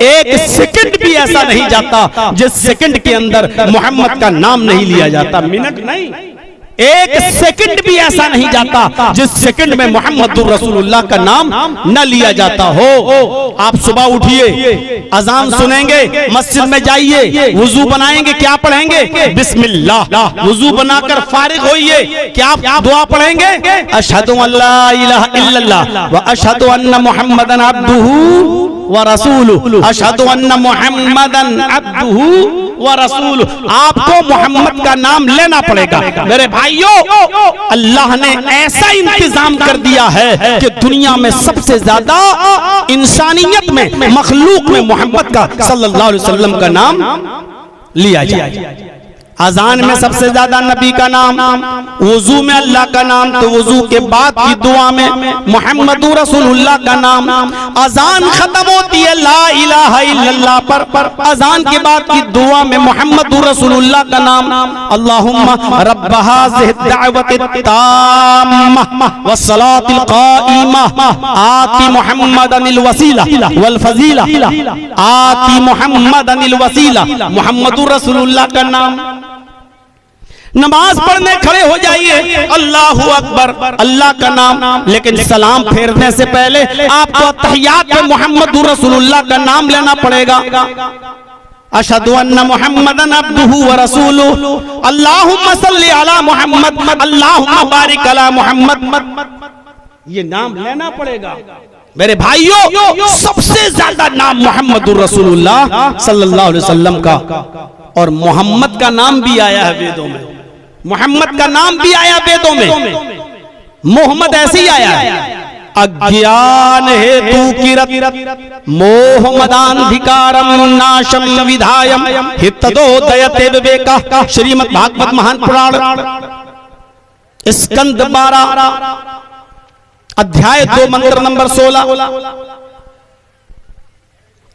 एक सेकंड भी ऐसा नहीं जाता जिस सेकंड के अंदर मोहम्मद का नाम नहीं लिया जाता। मिनट नहीं, एक सेकंड भी ऐसा नहीं जाता जिस सेकंड में मोहम्मदुर रसूलुल्लाह का नाम न लिया जाता हो। आप सुबह उठिए, अजान सुनेंगे, मस्जिद में जाइए, वुजू बनाएंगे, क्या पढ़ेंगे? बिस्मिल्लाह। वुजू बनाकर फारिग होइए, क्या दुआ पढ़ेंगे? अशहदु अल्ला इलाहा इल्लल्लाह व अशहदु अन्ना मुहम्मदन अब्दुहु व रसूलुहु। अशहदु अन्ना मुहम्मदन अब्दुहु व रसूलुहु। आपको मोहम्मद का नाम लेना पड़ेगा। मेरे भाइयों, अल्लाह ने ऐसा इंतजाम कर दिया है कि दुनिया में सबसे ज्यादा इंसानियत में, मखलूक में मोहम्मद का सल्लल्लाहु अलैहि वसल्लम का नाम लिया जाए। अजान में सबसे ज्यादा नबी का नाम, वुजू में अल्लाह का नाम, तो वुजू के बाद की दुआ में मुहम्मदुर रसूलुल्लाह का नाम। अजान खत्म होती है ला इलाहा इल्लल्लाह पर, अजान के बाद की दुआ में मुहम्मदुर रसूलुल्लाह का नाम। अल्लाहुम्मा रब्ब हाज़िहि दावति ताम्मा वस्सलातिल क़ाइमा आति मुहम्मदनिल वसीला वल फजीला, आति मुहम्मदनिल वसीला, मुहम्मदुर रसूलुल्लाह का नाम। नमाज पढ़ने खड़े हो जाइए, अल्लाहु अकबर, अल्लाह का नाम। लेकिन सलाम फेरने से पहले आपको तहियात में मुहम्मदुर रसूलुल्लाह का नाम लेना पड़ेगा। अशहदु अन्ना मुहम्मदन अब्दुहु व रसूलुहु, अल्लाहुम्मा सल्लि अला मुहम्मद, अल्लाहुम्मा बारिक अला मुहम्मद। ये नाम लेना पड़ेगा मेरे भाइयों। सबसे ज्यादा नाम मुहम्मदुर रसूलुल्लाह सल्लल्लाहु अलैहि वसल्लम का, और मोहम्मद का नाम भी आया है वेदों में, मोहम्मद का नाम भी आया वेदों में। मोहम्मद ऐसे ही आया है, अज्ञान हेतु किरत मोहमदान्धिकारम नाशम विधायम हितदोदयते विवेका। श्रीमद् भागवत महान पुराण स्कंद 12 अध्याय 2 मंत्र नंबर 16।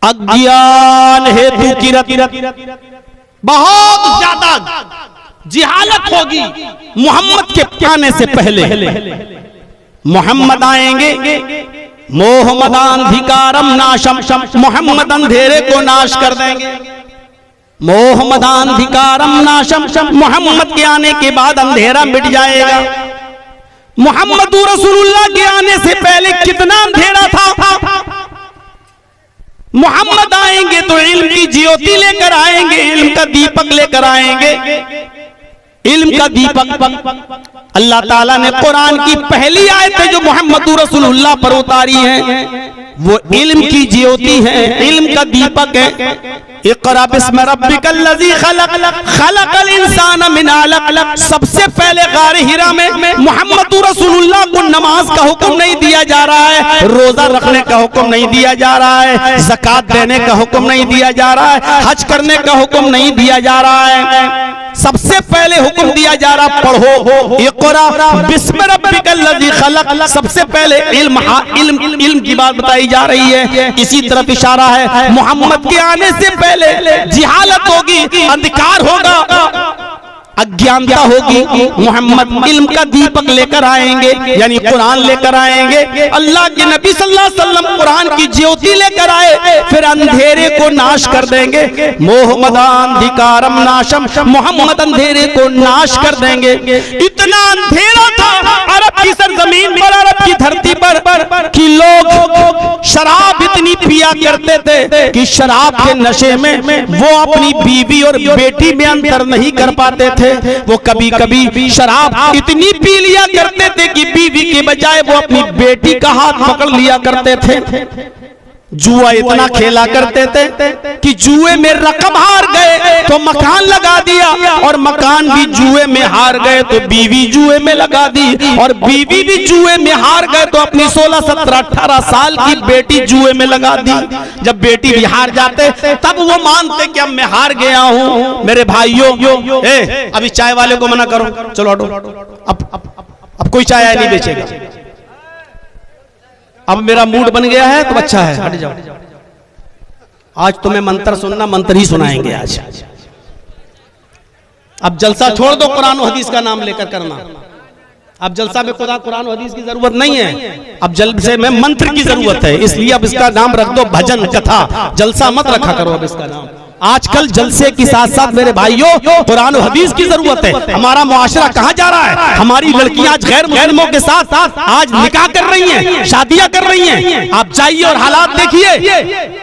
अज्ञान हेतु किरत, बहुत ज्यादा जिहालत होगी मोहम्मद के आने से पहले। मोहम्मद आएंगे, मोहम्मदान्धिकारम नाशम, मोहम्मद अंधेरे को नाश कर देंगे। मोहम्मदान्धिकारम नाशम, मोहम्मद के आने के बाद अंधेरा मिट जाएगा। मुहम्मदुर रसूलुल्लाह के आने से पहले कितना अंधेरा था। मोहम्मद आएंगे तो इल्म की ज्योति लेकर आएंगे, इल्म का दीपक लेकर आएंगे, इल्म का दीपक। अल्लाह ताला ने कुरान की पहली आयतें जो मुहम्मदुर रसूलुल्लाह पर उतारी हैं, वो इल्म की ज्योति है, इल्म का दीपक है। इक़रा बिस्मि रब्बिकल लज़ी खलक़, खलक़ल इंसान मिन अलक़। सबसे पहले गारे हिरा में मुहम्मदुर रसूलुल्लाह को नमाज का हुक्म नहीं दिया जा रहा है, रोजा रखने का हुक्म नहीं दिया जा रहा है, ज़कात देने का हुक्म नहीं दिया जा रहा है, हज करने का हुक्म नहीं दिया जा रहा है। सबसे पहले हुक्म दिया जा रहा, पढ़ो, इक़रा बिस्मि रब्बिकल लज़ी खलक़। सबसे पहले इल्म की बात बताई जा रही है। इसी तरफ इशारा है, मोहम्मद के आने से पहले जिहालत होगी, अंधकार होगा। अज्ञानता होगी, मोहम्मद इल्म का दीपक लेकर आएंगे, यानी कुरान लेकर आएंगे। अल्लाह के नबी सल्लल्लाहु अलैहि वसल्लम कुरान की ज्योति लेकर आए, फिर अंधेरे को नाश कर देंगे। मोहम्मदांधिकारम नाशम, मोहम्मद अंधेरे को नाश कर देंगे। इतना अंधेरा था अरब की सरजमीन पर, अरब की धरती पर कि लोग शराब इतनी पिया करते थे कि शराब के नशे में वो अपनी बीवी और बेटी में अंतर नहीं कर पाते थे। वो कभी कभी शराब इतनी पी लिया करते थे कि बीवी के बजाय वो अपनी बेटी का हाथ पकड़ लिया करते थे। जुआ इतना खेला करते थे कि जुए में रकम हार गए तो मकान लगा दिया, और मकान भी जुए में हार गए तो बीवी जुए में लगा दी, और बीवी भी जुए में हार गए तो अपनी 16, 17, 18 साल की बेटी जुए में लगा दी। जब बेटी भी हार जाते तब वो मानते कि अब मैं हार गया हूं। मेरे भाइयों, अभी चाय वाले को मना करो, चलो हटो, अब कोई चाय नहीं बेचेगा। अब मेरा मूड बन गया है तो अच्छा है, हट जाओ। आज तुम्हें मंत्र सुनना, मंत्र ही सुनाएंगे आज। अब जलसा छोड़ दो, कुरान और हदीस का नाम लेकर करना। अब जलसा में खुदा कुरान और हदीस की जरूरत नहीं है, अब जलसे में मंत्र की जरूरत है। इसलिए अब इसका नाम रख दो भजन कथा, जलसा मत रखा करो अब इसका नाम। आजकल जलसे के साथ साथ मेरे भाइयों कुरान और हदीस की जरूरत है। हमारा मुआशरा कहां जा रहा है? हमारी लड़कियां आज गैर मुसलमानों के साथ आज निकाह कर रही हैं, शादियां कर रही हैं। आप जाइए और हालात देखिए।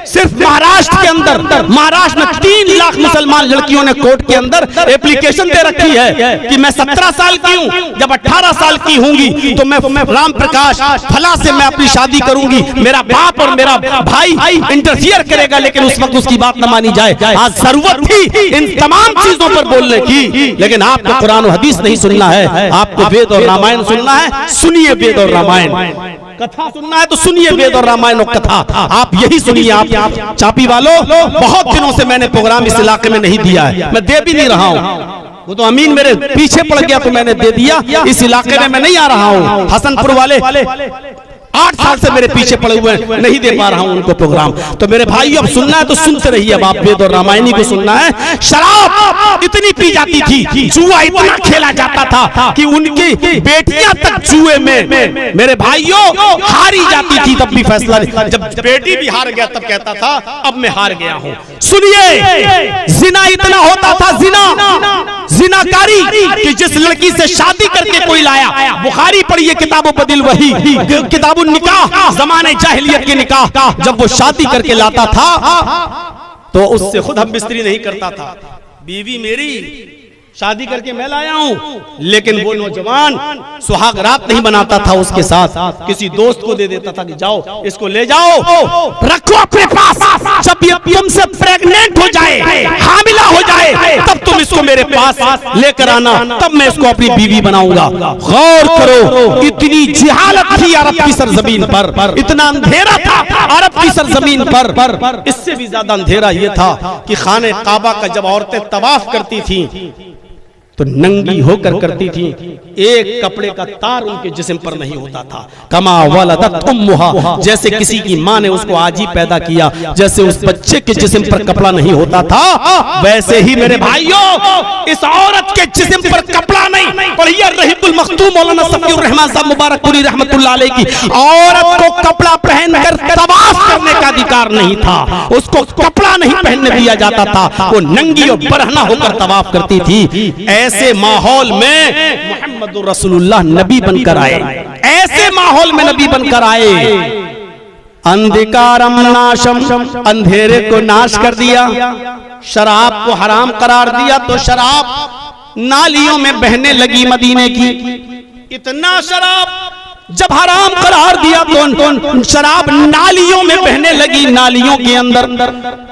सिर्फ महाराष्ट्र के अंदर, महाराष्ट्र में 3 लाख मुसलमान लड़कियों ने कोर्ट के अंदर एप्लीकेशन दे रखी है कि मैं 17 साल की हूं, जब 18 साल की होंगी तो मैं राम प्रकाश फला से मैं अपनी शादी करूंगी। मेरा बाप और मेरा भाई इंटरफियर करेगा, लेकिन उस वक्त उसकी बात न मानी जाए। आज जरूरत थी इन तमाम चीजों पर बोलने की, लेकिन आपको कुरान और हदीस नहीं सुनना है, आपको वेद और रामायण सुनना है। सुनिए वेद और रामायण, कथा सुनना है तो सुनिए वेद और रामायण और कथा। आप यही सुनिए। आप चापी वालों, बहुत दिनों से मैंने प्रोग्राम इस इलाके में नहीं दिया है, मैं दे भी नहीं रहा हूँ। वो तो अमीन मेरे पीछे पड़ गया तो मैंने दे दिया। इस इलाके में मैं नहीं आ रहा हूँ। हसनपुर वाले 8 साल से मेरे पीछे पड़े हुए, नहीं दे पा रहा हूं उनको प्रोग्राम। तो मेरे भाई अब सुनना है तो सुनते रहिए। अब आप वेद और रामायणी को सुनना है। शराब इतनी पी जाती थी, जुआ इतना खेला जाता था कि उनकी बेटियां तक जुए में मेरे भाइयों हारी जाती थी। तब भी फैसला नहीं, जब बेटी भी हार गया तब कहता था अब मैं हार गया हूं। सुनिए, जिना इतना होता था, जिनाकारी कि जिस लड़की से शादी करके कोई लाया, बुखारी पढ़िए किताबों बदिल वही किताबों निकाह, जमाने जाहिलियत के निकाह, जब वो शादी करके लाता था तो उससे खुद हम बिस्तरी नहीं करता था। बीवी मेरी शादी करके मैं लाया हूं, लेकिन वो नौजवान सुहाग रात नहीं बनाता था उसके साथ, किसी दोस्त को दे देता था कि जाओ इसको ले जाओ, रखो अपने पास। जब ये तुमसे प्रेग्नेंट हो जाए, हामिला हो जाए, तब तुम इसको मेरे पास लेकर आना, तब मैं इसको अपनी बीवी बनाऊंगा। गौर करो, इतनी जिहालत थी अरब की सरजमीन पर, इतना अंधेरा था अरब की सरजमीन पर। इससे भी ज्यादा अंधेरा ये था कि खाने काबा का जब औरतें तवाफ करती थी तो नंगी होकर करती थी, एक कपड़े का तार उनके जिस्म पर नहीं होता था। कमा वलदत उम्मुहा, जैसे किसी की मां ने उसको आज ही पैदा किया, जैसे उस बच्चे के जिस्म पर कपड़ा नहीं होता था, वैसे ही मेरे भाइयों इस औरत के जिस्म पर कपड़ा नहीं। पढ़िए रहीकुल मखतूम मौलाना सफीउर रहमान साहब मुबारकपुरी रहमतुल्लाह अलैह की, औरत को कपड़ा पहनकर तवाफ करने का अधिकार नहीं था, उसको कपड़ा नहीं पहनने दिया जाता था, वो नंगी और बरहना होकर तवाफ करती थी। ऐसे माहौल में मुहम्मदुर रसूलुल्लाह नबी बनकर आए, ऐसे माहौल में नबी बनकर आए। अंधकारम नाशम, अंधेरे को नाश कर दिया, शराब को हराम करार दिया तो शराब नालियों में बहने लगी मदीने की। इतना शराब जब हराम करार दिया तो शराब नालियों में बहने लगी, नालियों के अंदर।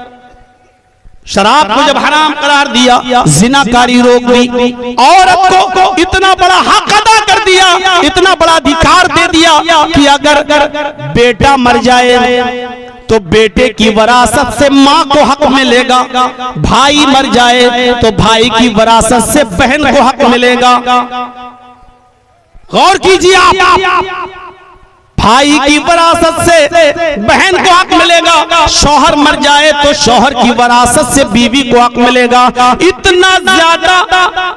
शराब को जब हराम करार दिया, जिनाकारी रोक दी, औरत को इतना बड़ा हक अदा कर दिया, इतना बड़ा अधिकार दे दिया कि अगर बेटा मर जाए तो बेटे की वरासत से माँ को हक मिलेगा, भाई मर जाए तो भाई की वरासत से बहन को हक मिलेगा। गौर कीजिए आप, भाई की विरासत से बहन को हक मिलेगा, शौहर मर जाए तो शौहर की विरासत से बीवी को हक मिलेगा। इतना ज्यादा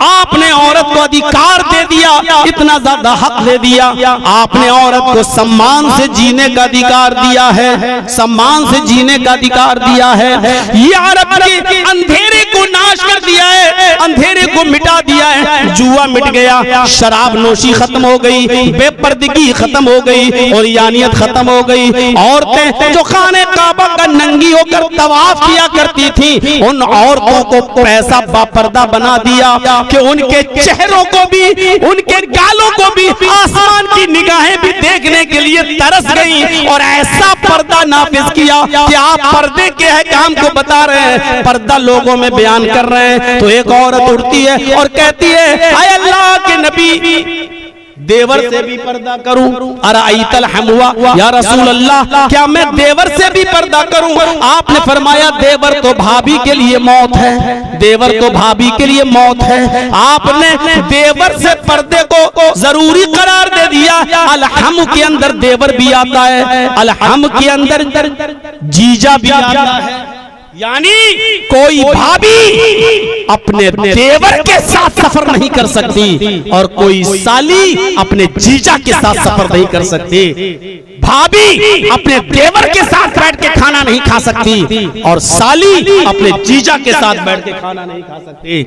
आपने औरत को अधिकार दे दिया, इतना ज्यादा हक दे दिया। आपने औरत को सम्मान से जीने का अधिकार दिया है, सम्मान से जीने का अधिकार दिया है। ये अरब के अंधेरे को नाश कर दिया है, अंधेरे को मिटा दिया है। जुआ मिट गया, शराब नोशी खत्म हो गई, बेपर्दगी खत्म हो गई और यानियत खत्म हो गई। औरतें जो खाने काबा का नंगी होकर तवाफ किया करती थी, उन औरतों को पैसा बापर्दा बना दिया कि उनके चेहरों को भी, उनके गालों को भी आसमान की निगाहें भी देखने के लिए तरस गई। और ऐसा पर्दा नाफिज किया कि आप पर्दे के अहकाम को बता रहे हैं, पर्दा लोगों में बयान कर रहे हैं। तो एक औरत उठती है और कहती है, ऐ अल्लाह के नबी, देवर से भी पर्दा करूं? अराइतल हमुआ, या रसूल अल्लाह, क्या मैं देवर से भी पर्दा करूं? आपने फरमाया, देवर तो भाभी के लिए मौत है, देवर तो भाभी के लिए मौत है। आपने देवर से पर्दे को जरूरी करार दे दिया। अलहम के अंदर देवर भी आता है, अलहम के अंदर जीजा भी आता है। यानी कोई भाभी अपने देवर के साथ सफर नहीं कर सकती और कोई साली अपने जीजा के साथ सफर नहीं कर सकती। भाभी अपने देवर के साथ बैठ के खाना नहीं खा सकती और साली अपने जीजा के साथ बैठ के खाना नहीं खा सकती।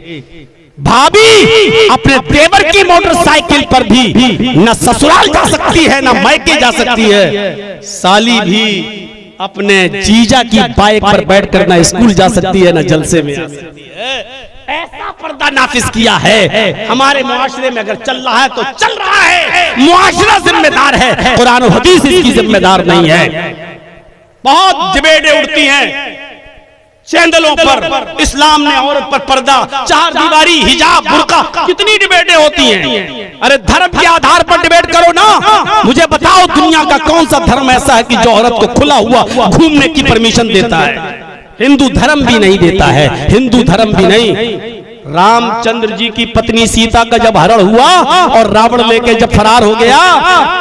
भाभी अपने देवर की मोटरसाइकिल पर भी न ससुराल जा सकती है, न मायके जा सकती है। साली भी अपने जीजा की बाइक पर बैठकर ना स्कूल जा सकती है, ना जलसे में आ सकती है। ऐसा पर्दा नाफिज किया है। हमारे मुआशरे में अगर चल रहा है तो चल रहा है, मुआशरा जिम्मेदार है, कुरान और हदीस इसकी जिम्मेदार नहीं है। बहुत डिबेटें उठती हैं चैनलों पर, इस्लाम ने औरत पर पर्दा, चार दीवारी, हिजाब, बुर्का, कितनी डिबेटें होती हैं। अरे धर्म के आधार पर डिबेट करो ना। मुझे बताओ दुनिया का कौन सा धर्म ऐसा है कि जो औरत को खुला हुआ घूमने की परमिशन देता है? हिंदू धर्म भी नहीं देता है, हिंदू धर्म भी नहीं। रामचंद्र जी की पत्नी सीता का जब हरण हुआ और रावण लेके जब फरार हो गया,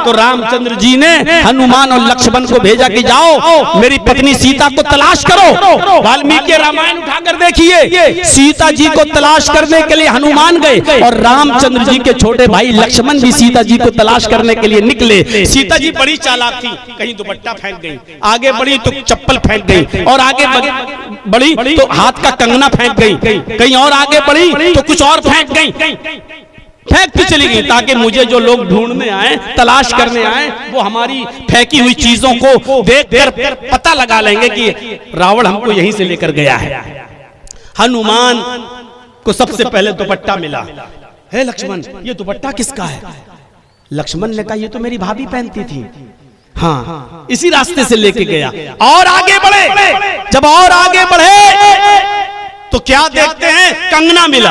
तो रामचंद्र जी ने हनुमान और लक्ष्मण को भेजा कि जाओ मेरी पत्नी सीता को तलाश करो। वाल्मीकि रामायण उठाकर देखिए, सीता जी को तलाश करने के लिए हनुमान गए और रामचंद्र जी के छोटे भाई लक्ष्मण भी सीता जी को तलाश करने के लिए निकले। सीता जी बड़ी चालाक थी, कहीं दुपट्टा फेंक गई, आगे बढ़ी तो चप्पल फेंक गई, और आगे बढ़ी तो हाथ का कंगना फेंक गई, कहीं और आगे बढ़ी तो कुछ और फेंक गई, फेंक के चली गई, ताकि मुझे जो लोग ढूंढने आए, तलाश करने आए, वो हमारी फेंकी हुई चीजों को देखकर पता लगा लेंगे कि रावण हमको यहीं से लेकर गया है। हनुमान को सबसे पहले दुपट्टा मिला। हे लक्ष्मण, ये दुपट्टा किसका है? लक्ष्मण ने कहा, ये तो मेरी भाभी पहनती थी। हाँ, इसी रास्ते से लेके गया। और आगे बढ़े, जब और आगे बढ़े तो क्या देखते हैं, कंगना मिला।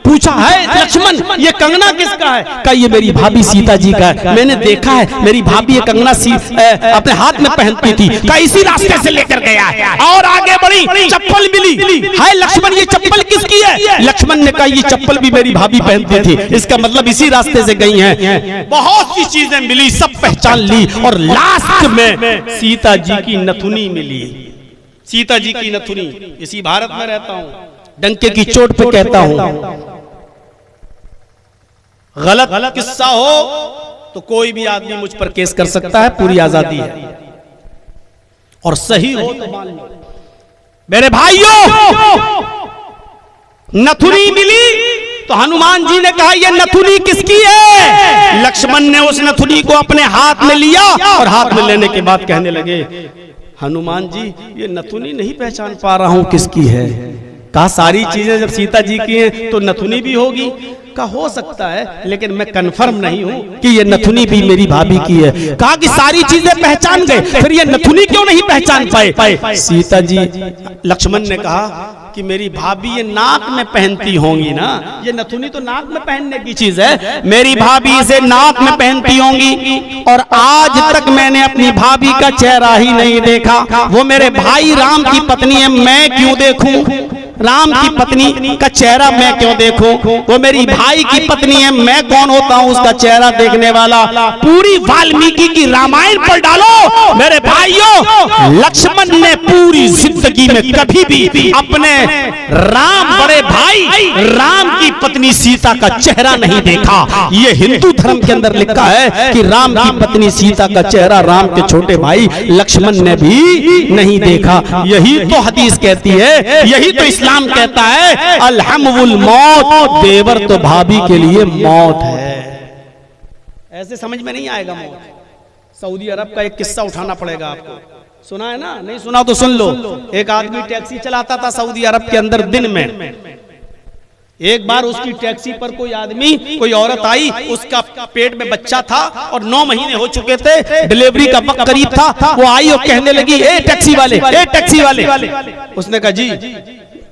पूछा, है लक्ष्मण, ये कंगना किसका है? कहा, ये मेरी भाभी सीता जी का है, मैंने देखा है मेरी भाभी ये कंगना अपने हाथ में पहनती थी। कहा, इसी रास्ते से लेकर गया है। और आगे बढ़ी, चप्पल मिली। है लक्ष्मण, ये चप्पल किसकी है? लक्ष्मण ने कहा, ये चप्पल भी मेरी भाभी पहनती थी, इसका मतलब इसी रास्ते से गई हैं। बहुत सी चीजें मिली, सब पहचान ली, और लास्ट में सीता जी की नथुनी मिली। सीता जी की नथुनी। इसी भारत में रहता हूं, डंके की चोट पे कहता हूं, गलत किस्सा हो तो कोई भी आदमी मुझ पर केस कर सकता है, पूरी आजादी है, और सही हो तो मान लो। मेरे भाइयों, नथुनी मिली तो हनुमान जी ने कहा, ये नथुनी किसकी है? लक्ष्मण ने उस नथुनी को अपने हाथ में लिया और हाथ में लेने के बाद कहने लगे, हनुमान जी, ये नथुनी नहीं पहचान पा रहा हूं किसकी है। कहा, सारी चीजें जब सीता जी की हैं तो नथुनी भी होगी। का हो सकता है, लेकिन मैं कंफर्म नहीं हूं कि ये नथुनी भी मेरी भाभी की है। कहा कि सारी चीजें पहचान गए, फिर ये नथुनी क्यों नहीं पहचान पाए? सीता जी, लक्ष्मण ने कहा कि मेरी भाभी ये नाक में पहनती होंगी ना, ये नथुनी तो नाक में पहनने की चीज है, मेरी भाभी इसे नाक में पहनती होंगी। और आज तक मैंने अपनी भाभी का चेहरा ही नहीं देखा, वो मेरे भाई राम की पत्नी है, मैं क्यों देखूं? राम की पत्नी का चेहरा मैं क्यों देखूं? वो मेरी भाई की पत्नी है, मैं कौन होता हूं उसका चेहरा देखने वाला? पूरी वाल्मीकि की रामायण पढ़ डालो मेरे भाइयों। लक्ष्मण ने पूरी जिंदगी में कभी भी अपने राम बड़े भाई राम की पत्नी सीता का चेहरा नहीं देखा। ये हिंदू धर्म के अंदर लिखा है कि राम की पत्नी सीता का चेहरा राम के छोटे भाई लक्ष्मण ने भी नहीं देखा। यही तो हदीस कहती है, यही तो इस्लाम कहता है, अलहमुल मौत, देवर तो भाभी के लिए मौत है। ऐसे समझ में नहीं आएगा मौत। सऊदी अरब का एक किस्सा उठाना पड़ेगा आपको, सुना है ना? नहीं सुना तो सुन लो। एक आदमी टैक्सी चलाता था सऊदी अरब के अंदर दिन में। एक बार उसकी टैक्सी पर कोई आदमी, कोई औरत आई, उसका पेट में बच्चा था और 9 महीने हो चुके थे, डिलीवरी का वक्त करीब था। वो आई और कहने लगी, ए टैक्सी वाले, ए टैक्सी वाले। उसने कहा जी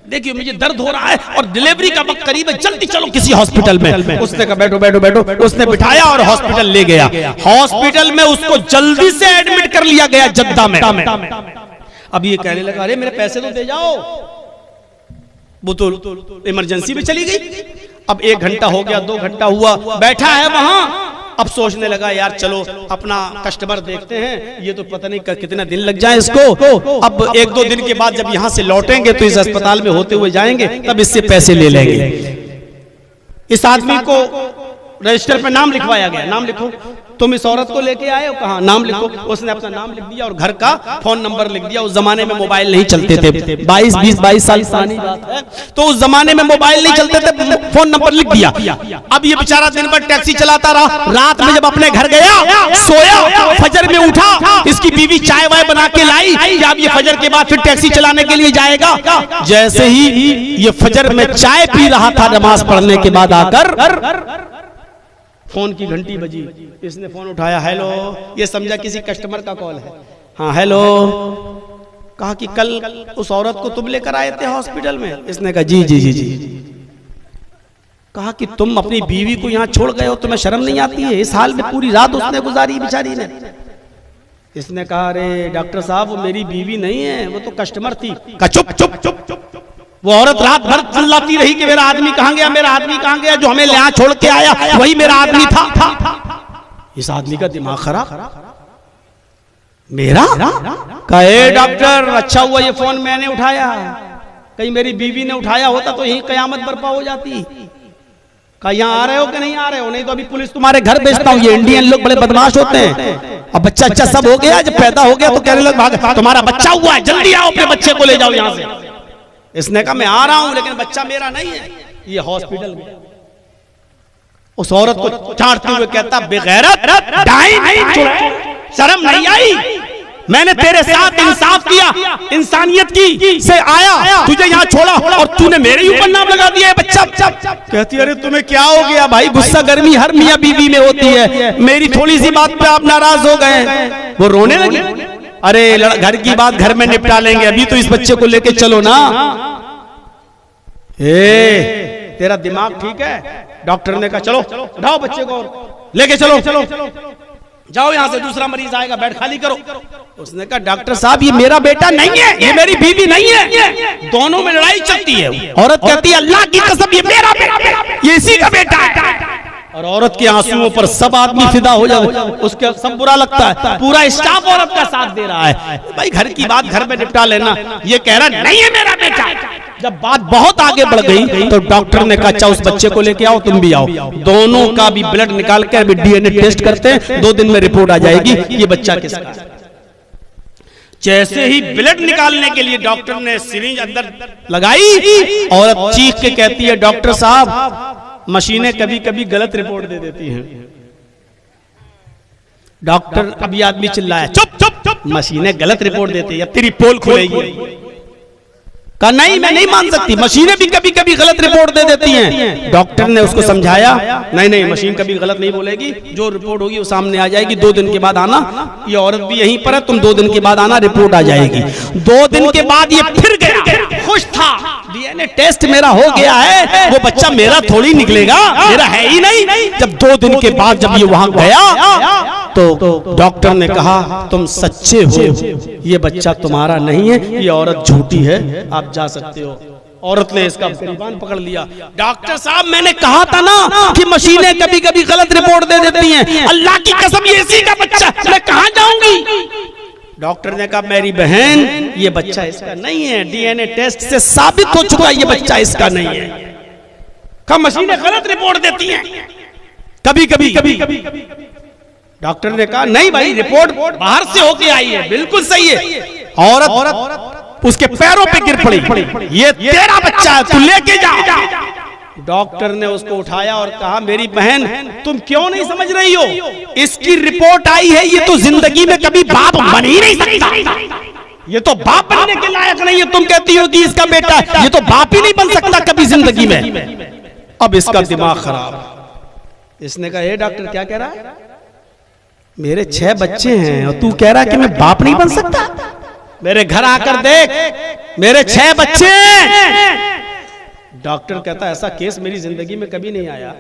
देखिए मुझे दर्द हो रहा है और डिलीवरी का वक्त करीब है, जल्दी चलो किसी हॉस्पिटल में। उसने कहा बैठो बैठो बैठो। उसने बिठाया और हॉस्पिटल ले गया। हॉस्पिटल में उसको जल्दी से एडमिट कर लिया गया जद्दा में। अब ये कहने लगा, अरे मेरे पैसे तो दे जाओ। वो तो इमरजेंसी में चली गई। अब 1 घंटा हो गया, 2 घंटा हुआ, बैठा है वहां। अब सोचने लगा यार चलो अपना कस्टमर देखते हैं, ये तो पता नहीं कितना दिन लग जाए इसको। अब 1-2 दिन के बाद जब यहाँ से लौटेंगे तो इस अस्पताल में होते हुए जाएंगे, तब इससे पैसे ले लेंगे। इस आदमी को रजिस्टर पे नाम लिखवाया गया। नाम लिखो, तुम इस औरत को लेके आए हो, कहाँ? नाम लिखो। उसने अपना नाम लिख दिया और घर का फोन नंबर लिख दिया। उस जमाने में मोबाइल नहीं चलते थे, 22 साल पुरानी बात है, तो उस जमाने में मोबाइल नहीं चलते थे, फोन नंबर लिख दिया। अब ये बेचारा दिन भर टैक्सी चलाता रहा। रात में जब अपने घर गया, सोया, फजर में उठा, इसकी बीवी चाय वाय बना के लाई कि अब ये फजर के बाद फिर टैक्सी चलाने के लिए जाएगा। जैसे ही ये फजर में चाय पी रहा था, नमाज पढ़ने के बाद आकर फोन की घंटी बजी। इसने फोन उठाया, हेलो। ये समझा किसी कस्टमर का कॉल है। हाँ हेलो। कहा कि कल उस औरत को तुम लेकर आए थे हॉस्पिटल में? इसने कहा जी जी जी जी। कहा कि तुम अपनी बीवी को यहाँ छोड़ गए हो, तुम्हें शर्म नहीं आती है? इस हाल में पूरी रात उसने गुजारी बेचारी ने। इसने कहा अरे डॉक्टर साहब वो मेरी बीवी नहीं है, वो तो कस्टमर थी। कहा चुप चुप चुप चुप। वो औरत रात भर चिल्लाती रही कि मेरा आदमी कहाँ गया, मेरा आदमी कहाँ गया, जो हमें यहाँ छोड़ के आया वही मेरा आदमी था। इस आदमी का दिमाग खराब। मेरा? कहे डॉक्टर अच्छा हुआ ये फोन मैंने उठाया, कहीं मेरी बीवी ने उठाया होता तो यही कयामत बर्पा हो जाती। कहा यहाँ आ रहे हो कि नहीं आ रहे हो? नहीं तो अभी पुलिस तुम्हारे घर भेजता हूँ। ये इंडियन लोग बड़े बदमाश होते हैं। अब बच्चा अच्छा सब हो गया, जब पैदा हो गया तो कहने लगे तुम्हारा बच्चा हुआ है, जल्दी आओ अपने बच्चे को ले जाओ यहाँ से। इसने कहा मैं आ रहा हूं लेकिन बच्चा मेरा नहीं है। ये हॉस्पिटल में उस औरत को चाटते हुए कहता, बेगैरत, शर्म नहीं आई? मैंने तेरे साथ इंसाफ किया, इंसानियत की से आया, तुझे यहाँ छोड़ा और तूने मेरे ऊपर नाम लगा दिया है बच्चा। कहती अरे तुम्हें क्या हो गया भाई? गुस्सा गर्मी हर मियां बीवी में होती है, मेरी थोड़ी सी बात पे आप नाराज हो गए। वो रोने लगे। अरे घर की बात घर में निपटा लेंगे, अभी तो इस बच्चे को लेके चलो ना। तेरा दिमाग ठीक है? डॉक्टर ने कहा चलो उठाओ बच्चे को लेके चलो, जाओ यहाँ से, दूसरा मरीज आएगा, बेड खाली करो। उसने कहा डॉक्टर साहब ये मेरा बेटा नहीं है, ये मेरी बीवी नहीं है, दोनों में लड़ाई चलती है। औरत कहती है अल्लाह की कसम ये मेरा बेटा, ये इसी का बेटा है। और औरत के आंसुओं पर सब आदमी फिदा हो जाते, उसके सब बुरा लगता है, पूरा स्टाफ औरत का साथ दे रहा है। भाई घर की बात घर में निपटा लेना। ये कह रहा नहीं है मेरा बेटा। जब बात बहुत आगे बढ़ गई तो डॉक्टर ने कहा अच्छा उस बच्चे को लेके आओ, तुम भी आओ, दोनों का भी ब्लड निकाल कर भी डीएनए टेस्ट करते हैं, 2 दिन में रिपोर्ट आ जाएगी ये बच्चा किसका है। जैसे ही ब्लड निकालने के लिए डॉक्टर ने सिरिंज अंदर लगाई, औरत चीख के कहती है डॉक्टर साहब मशीनें कभी कभी गलत रिपोर्ट दे देती हैं। डॉक्टर अभी आदमी चिल्लाया चुप चुप चुप, मशीनें गलत रिपोर्ट देती है, अब तेरी पोल खुलेगी। कहा नहीं मैं नहीं मान सकती, मशीनें भी कभी कभी गलत रिपोर्ट दे देती हैं। डॉक्टर ने उसको समझाया नहीं नहीं मशीन कभी गलत नहीं बोलेगी, जो रिपोर्ट होगी वो सामने आ जाएगी, 2 दिन के बाद आना, ये औरत भी यहीं पर है, तुम 2 दिन के बाद आना, रिपोर्ट आ जाएगी। 2 दिन के बाद ये फिर गया, खुश था, डीएनए टेस्ट मेरा हो गया है, वो बच्चा मेरा थोड़ी निकलेगा, मेरा है ही नहीं। जब 2 दिन के बाद जब ये वहां गया तो डॉक्टर ने कहा तुम सच्चे हो, ये बच्चा तुम्हारा नहीं है, ये औरत झूठी है, आप जा सकते हो। औरत ने इसका गिरबान पकड़ लिया। डॉक्टर साहब मैंने कहा था ना कि मशीनें कभी कभी गलत रिपोर्ट दे देती हैं। अल्लाह की कसम ये इसी का बच्चा, मैं कहां जाऊंगी? डॉक्टर ने कहा मेरी बहन ये बच्चा इसका नहीं है, डीएनए टेस्ट से साबित हो चुका ये बच्चा इसका नहीं है। कहा मशीनें गलत रिपोर्ट देती हैं कभी कभी। डॉक्टर ने कहा नहीं भाई रिपोर्ट बाहर से होके आई है, बिल्कुल सही है। औरत उसके पैरों पे गिर पड़ी, ये तेरा बच्चा है तू लेके जा। डॉक्टर ने उसको उठाया और कहा मेरी बहन तुम क्यों नहीं समझ रही हो, इसकी रिपोर्ट आई है, ये तो जिंदगी में कभी बाप बन ही नहीं सकता, ये तो बाप बनने के लायक नहीं है। तुम कहती हो कि इसका बेटा, ये तो बाप ही नहीं बन सकता कभी जिंदगी में। अब इसका दिमाग खराब। इसने कहा हे डॉक्टर क्या कह रहा है, मेरे 6 बच्चे हैं और तू कह रहा है कि मैं बाप नहीं बन सकता? मेरे घर आकर देख मेरे 6 बच्चे। डॉक्टर कहता ऐसा केस मेरी जिंदगी में कभी नहीं आया।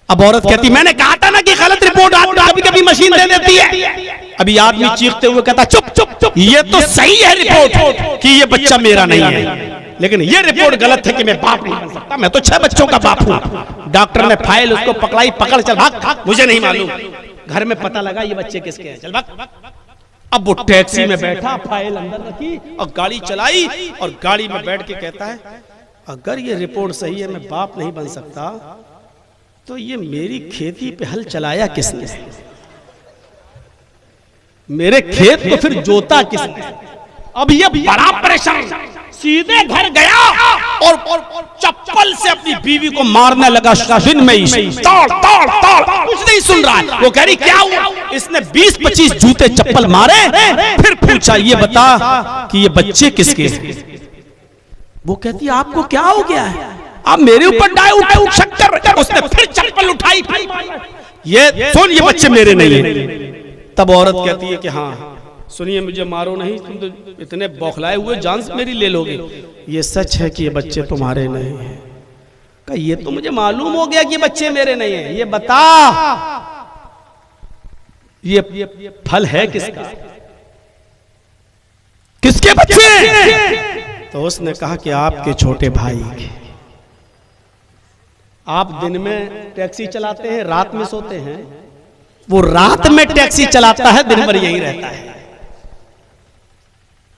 अब औरत कहती मैंने कहा था ना कि गलत रिपोर्ट कभी कभी मशीन दे देती है। अभी आदमी चीखते हुए कहता चुप चुप चुप, ये तो सही है रिपोर्ट कि ये बच्चा मेरा नहीं है, लेकिन ये रिपोर्ट गलत है कि मैं बाप नहीं बन सकता, मैं तो 6 बच्चों का बाप हूं। डॉक्टर ने फाइल उसको पकड़ाई, पकड़ चल भाग, मुझे नहीं मालूम, घर में पता लगा ये बच्चे किसके हैं, चल भाग। अब वो टैक्सी में बैठा, फाइल अंदर रखी और गाड़ी चलाई और गाड़ी में बैठ के कहता है अगर ये रिपोर्ट सही है मैं बाप नहीं बन सकता तो ये मेरी खेती पे हल चलाया किसने, मेरे खेत को फिर जोता किसने। अब ये बड़ा परेशान, सीधे घर गया और चप्पल से अपनी बीवी को मारने लगा। दिन में ही तोड़ तोड़ तोड़, कुछ नहीं सुन रहा है। वो कह रही क्या हुआ? इसने 20-25 जूते चप्पल मारे, फिर पूछा ये बता कि ये बच्चे किसके हैं? वो कहती आपको क्या हो गया है, आप मेरे ऊपर डाय उठाए शक्कर। उसने फिर चप्पल उठाई, ये सुन ये बच्चे मेरे नहीं है। तब औरत कहती है कि हाँ सुनिए मुझे मारो नहीं, तुम तो इतने बौखलाए हुए जान से मेरी ले लोगे, ये सच है कि ये बच्चे तुम्हारे नहीं हैं। कहा ये तो मुझे मालूम हो गया कि ये बच्चे मेरे नहीं हैं, ये बता ये फल है किसका, किसके बच्चे? तो उसने कहा कि आपके छोटे भाई के। आप दिन में टैक्सी चलाते हैं, रात में सोते हैं, वो रात में टैक्सी चलाता है, दिन भर यही रहता है।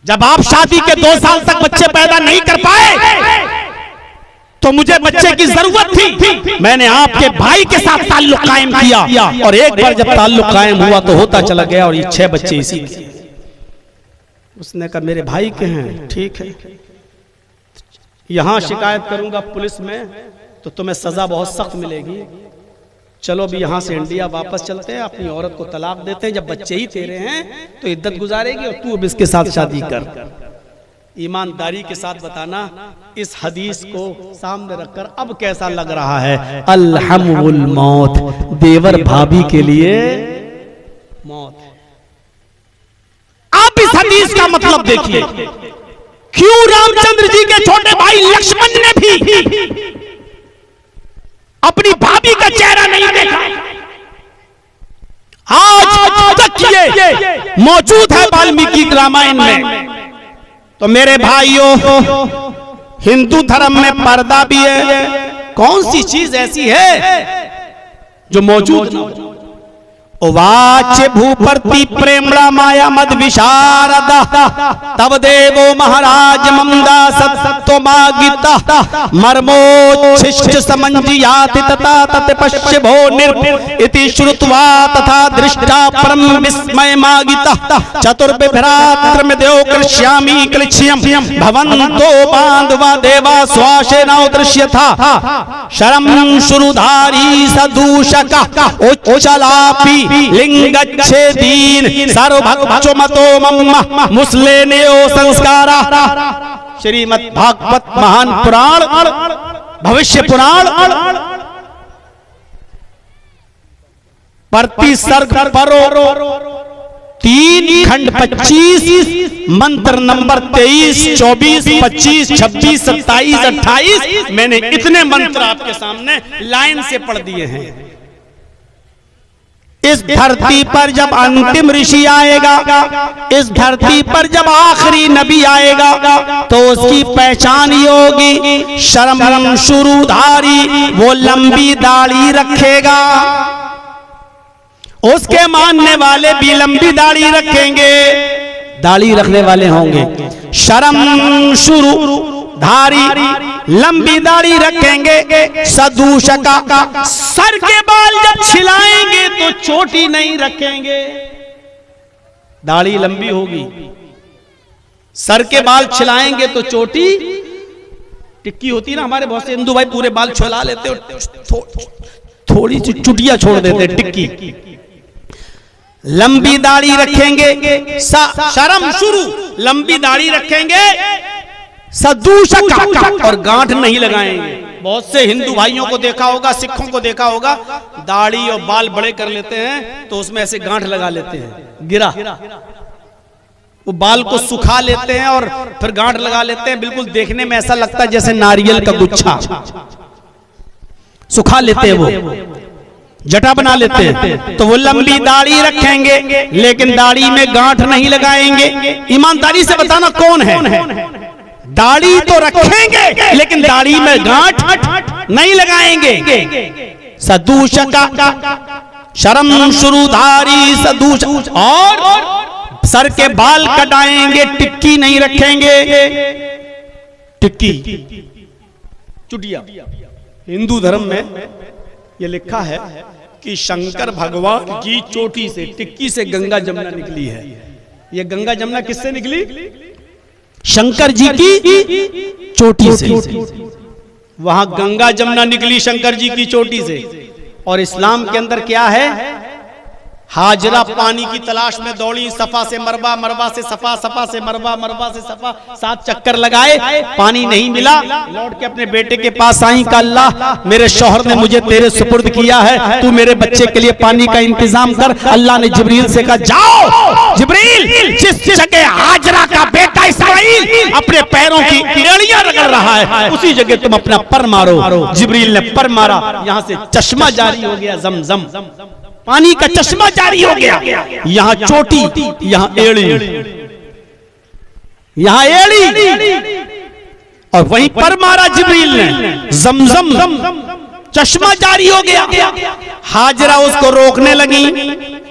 जब आप शादी के 2 साल तक बच्चे पैदा नहीं कर पाए तो मुझे बच्चे की जरूरत थी, मैंने आपके भाई के साथ ताल्लुक कायम किया और एक बार जब ताल्लुक कायम हुआ तो होता चला गया और ये 6 बच्चे इसी के। उसने कहा मेरे भाई के हैं, ठीक है, यहां शिकायत करूंगा पुलिस में तो तुम्हें सजा बहुत सख्त मिलेगी, चलो भी यहां से इंडिया वापस चलते हैं, अपनी औरत को तलाक देते हैं, जब बच्चे ही तेरे हैं तो इद्दत गुजारेगी और तू अब इसके साथ शादी कर। ईमानदारी के साथ बताना इस हदीस को सामने रखकर अब कैसा लग रहा है? अल्हम्दुल मौत, देवर भाभी के लिए मौत। आप इस हदीस का मतलब देखिए, क्यों रामचंद्र जी के छोटे भाई लक्ष्मण ने भी अपनी भाभी का चेहरा नहीं देखा। आज तक ये मौजूद है वाल्मीकि रामायण में। तो मेरे भाइयों, हिंदू धर्म में पर्दा भी है, कौन सी चीज ऐसी है जो मौजूद न हो? उवाच भूपर्ति प्रेमणा माया मद विशारदा तब देवो महाराज ममदासत सत्वमागिता मर्मोच्छिष्ट समंजियाति तथा तत्पश्यभो निर् इति श्रुत्वा तथा दृष्टा परम विस्मय मागिता चतुर्विभ्रात्र में देव कृष्यामि कृष्यम भवन्तो बांधवा देवा स्वाशेना दृश्यथा शरम शुरुधारी सदूषक उच्चलापि लिंगच्छेदीन सर्वभक्षो मतो मम्मा मुस्लेनेयो संस्कारा। श्रीमद् भागवत महान पुराण भविष्य पुराण प्रति सर्ग परो 3 खंड 25 मंत्र नंबर 23, 24, 25, 26, 27, 28 मैंने इतने मंत्र आपके सामने लाइन से पढ़ दिए हैं। इस धरती पर जब अंतिम ऋषि आएगा, इस धरती पर जब आखिरी नबी आएगा, तो उसकी पहचान ये होगी शर्म शुरूधारी, वो लंबी दाढ़ी रखेगा। उसके मानने वाले भी लंबी दाढ़ी रखेंगे, दाढ़ी रखने वाले होंगे। शर्म शुरू धारी, लंबी दाढ़ी रखेंगे। सदूशका, सर के बाल जब छिलाएंगे तो चोटी नहीं रखेंगे, दाढ़ी लंबी होगी। सर के बाल छिलाएंगे तो चोटी, टिक्की होती ना हमारे बहुत से हिंदू भाई पूरे बाल छिला लेते और थोड़ी सी चुटिया छोड़ देते टिक्की। लंबी दाढ़ी रखेंगे। शर्म शुरू, लंबी दाढ़ी रखेंगे। सदूशका, और गांठ नहीं लगाएंगे। बहुत से हिंदू भाइयों को देखा होगा, सिखों को देखा होगा, दाढ़ी और बाल बड़े कर लेते हैं तो उसमें ऐसे गांठ लगा लेते हैं, गिरा, वो बाल को सुखा लेते हैं और फिर गांठ लगा लेते हैं। बिल्कुल देखने में ऐसा लगता है जैसे नारियल का गुच्छा, सुखा लेते हैं, वो जटा बना लेते हैं। तो वो लंबी दाढ़ी रखेंगे लेकिन दाढ़ी में गांठ नहीं लगाएंगे। ईमानदारी से बताना कौन है? दाढ़ी तो रखेंगे लेकिन दाढ़ी में गांठ नहीं लगाएंगे। सदूशका, शर्म शुरूधारी सदूश, और सर के बाल कटाएंगे, टिक्की नहीं रखेंगे। टिक्की, चुटिया। हिंदू धर्म में यह लिखा है कि शंकर भगवान की चोटी से, टिक्की से गंगा जमुना निकली है। यह गंगा जमुना किससे निकली? शंकर जी की चोटी से। वहां गंगा जमुना निकली शंकर जी की चोटी से। और इस्लाम के अंदर क्या है? हाजरा पानी की तलाश में दौड़ी, सफा से मरवा, मरवा से सफा, सफा से मरवा, मरवा से सफा, 7 चक्कर लगाए, पानी नहीं मिला। लौट के अपने बेटे के पास आई, का अल्लाह मेरे शौहर ने मुझे तेरे सुपुर्द किया है, तू मेरे बच्चे के लिए पानी का इंतजाम कर। अल्लाह ने जिब्रील से कहा, जाओ जिब्रील, जिस जगह हाजरा का बेटा इस्माइल अपने पैरों की एड़ियां रगड़ रहा है, उसी जगह तुम अपना पर मारो। जिब्रील ने पर मारा, यहां से चश्मा जारी हो गया, जमजम, पानी का चश्मा जारी हो गया। यहां चोटी, यहां एड़ी, यहां एड़ी, और वहीं पर मारा जिब्रील ने, जमजम, चश्मा जारी हो गया। हाजरा उसको रोकने लगी,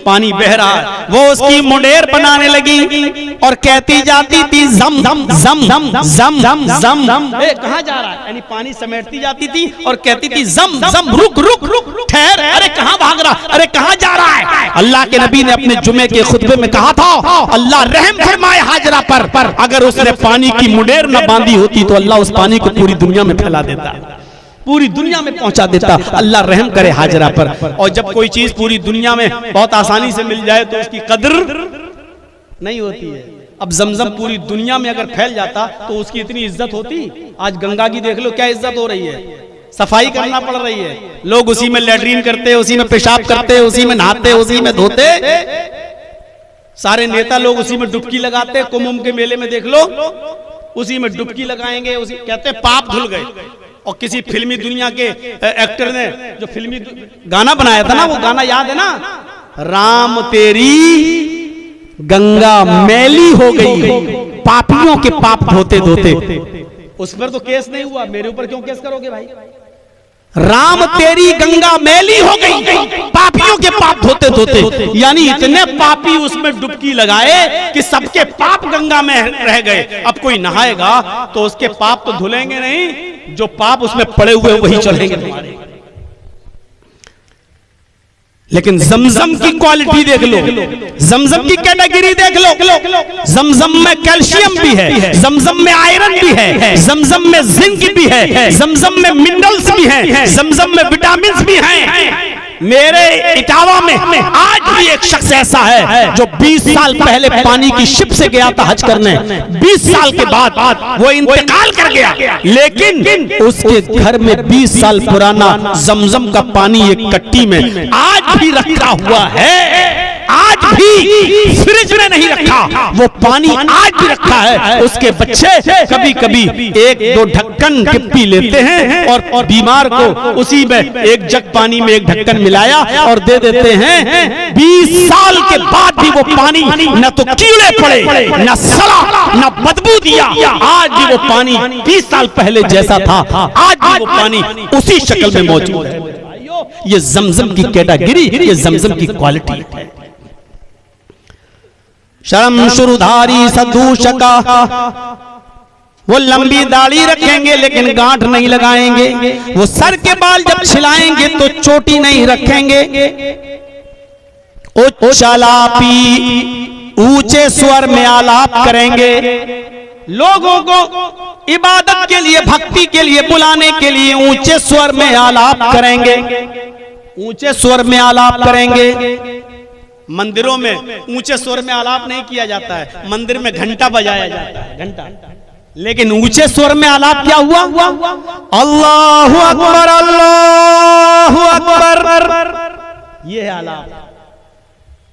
पानी बह रहा है, वो उसकी मुंडेर बनाने लगी और कहती जाती थी जम जम जम जम जम जम जम जम। कहां जा रहा है? यानी पानी समेटती जाती थी और कहती थी जम जम, रुक रुक रुक, ठहर, अरे कहां भाग रहा, अरे कहां जा रहा है? अल्लाह के नबी ने अपने जुमे के खुतबे में कहा था, अल्लाह रहम फरमाए हाजरा पर, अगर उसने पानी की मुंडेर न बांधी होती तो अल्लाह उस पानी को पूरी दुनिया में फैला देता, पूरी दुनिया में पहुंचा देता। अल्लाह रहम करे हाजरा पर। और जब कोई चीज पूरी दुनिया में बहुत आसानी से मिल जाए तो उसकी कदर नहीं होती है। अब जमजम पूरी दुनिया में अगर फैल जाता तो उसकी इतनी इज्जत होती। आज गंगा की देख लो क्या इज्जत हो रही है, सफाई करना पड़ रही है, लोग उसी में लैट्रीन करते, उसी में पेशाब करते, उसी में नहाते, उसी में धोते। सारे नेता लोग उसी में डुबकी लगाते। कुंभ के मेले में देख लो, उसी में डुबकी लगाएंगे, उसी कहते पाप धुल गए। और किसी फिल्मी दुनिया के एक्टर ने जो फिल्मी गाना बनाया था ना, वो गाना याद है ना, राम तेरी गंगा मैली हो गई, पापियों के पाप धोते धोते। उस पर तो केस नहीं हुआ, मेरे ऊपर क्यों केस करोगे भाई? राम तेरी गंगा मैली हो गई, पापियों के पाप धोते धोते। यानी इतने पापी उसमें डुबकी लगाए कि सबके पाप गंगा में रह गए। अब कोई नहाएगा तो उसके पाप तो धुलेंगे नहीं, जो पाप उसमें पड़े हुए वही चलेंगे तुम्हारे। लेकिन जमजम की क्वालिटी देख लो, जमजम की कैटेगरी देख लो। जमजम में कैल्शियम भी है, जमजम में आयरन भी है, जमजम में जिंक भी है, जमजम में मिनरल्स भी हैं, जमजम में विटामिन भी हैं। मेरे इटावा में आज भी एक शख्स ऐसा है जो 20 साल पहले पानी की शिप से गया था हज करने। 20 साल के बाद वो इंतकाल कर गया, लेकिन उसके घर में 20 साल पुराना जमजम का पानी एक कट्टी में आज भी रखा हुआ है, आज भी फ्रिज में नहीं रखा, वो पानी आज भी रखा है। उसके बच्चे कभी कभी एक दो ढक्कन के पी लेते हैं और बीमार को उसी में एक जग पानी में एक ढक्कन मिलाया और दे देते हैं। 20 साल के बाद भी वो पानी न तो कीड़े पड़े, न सड़ा, न बदबू दिया। आज भी वो पानी 20 साल पहले जैसा था, आज भी वो पानी उसी शक्ल में मौजूद है। ये जमजम की कैटेगरी, ये जमजम की क्वालिटी है। शर्म शुरुधारी सदूशका, वो लंबी दाढ़ी रखेंगे लेकिन गांठ नहीं लगाएंगे। वो सर के बाल जब छिलाएंगे तो चोटी नहीं रखेंगे। उच्चालापी, ऊंचे स्वर में आलाप करेंगे। लोगों को इबादत के लिए, भक्ति के लिए बुलाने के लिए ऊंचे स्वर में आलाप करेंगे, ऊंचे स्वर में आलाप करेंगे। मंदिरों में ऊंचे स्वर में आलाप नहीं किया जाता है, मंदिर में घंटा बजाया जाता है, घंटा। लेकिन ऊंचे स्वर में आलाप क्या हुआ? अल्लाहु अकबर, अल्लाहु अकबर, ये है आलाप।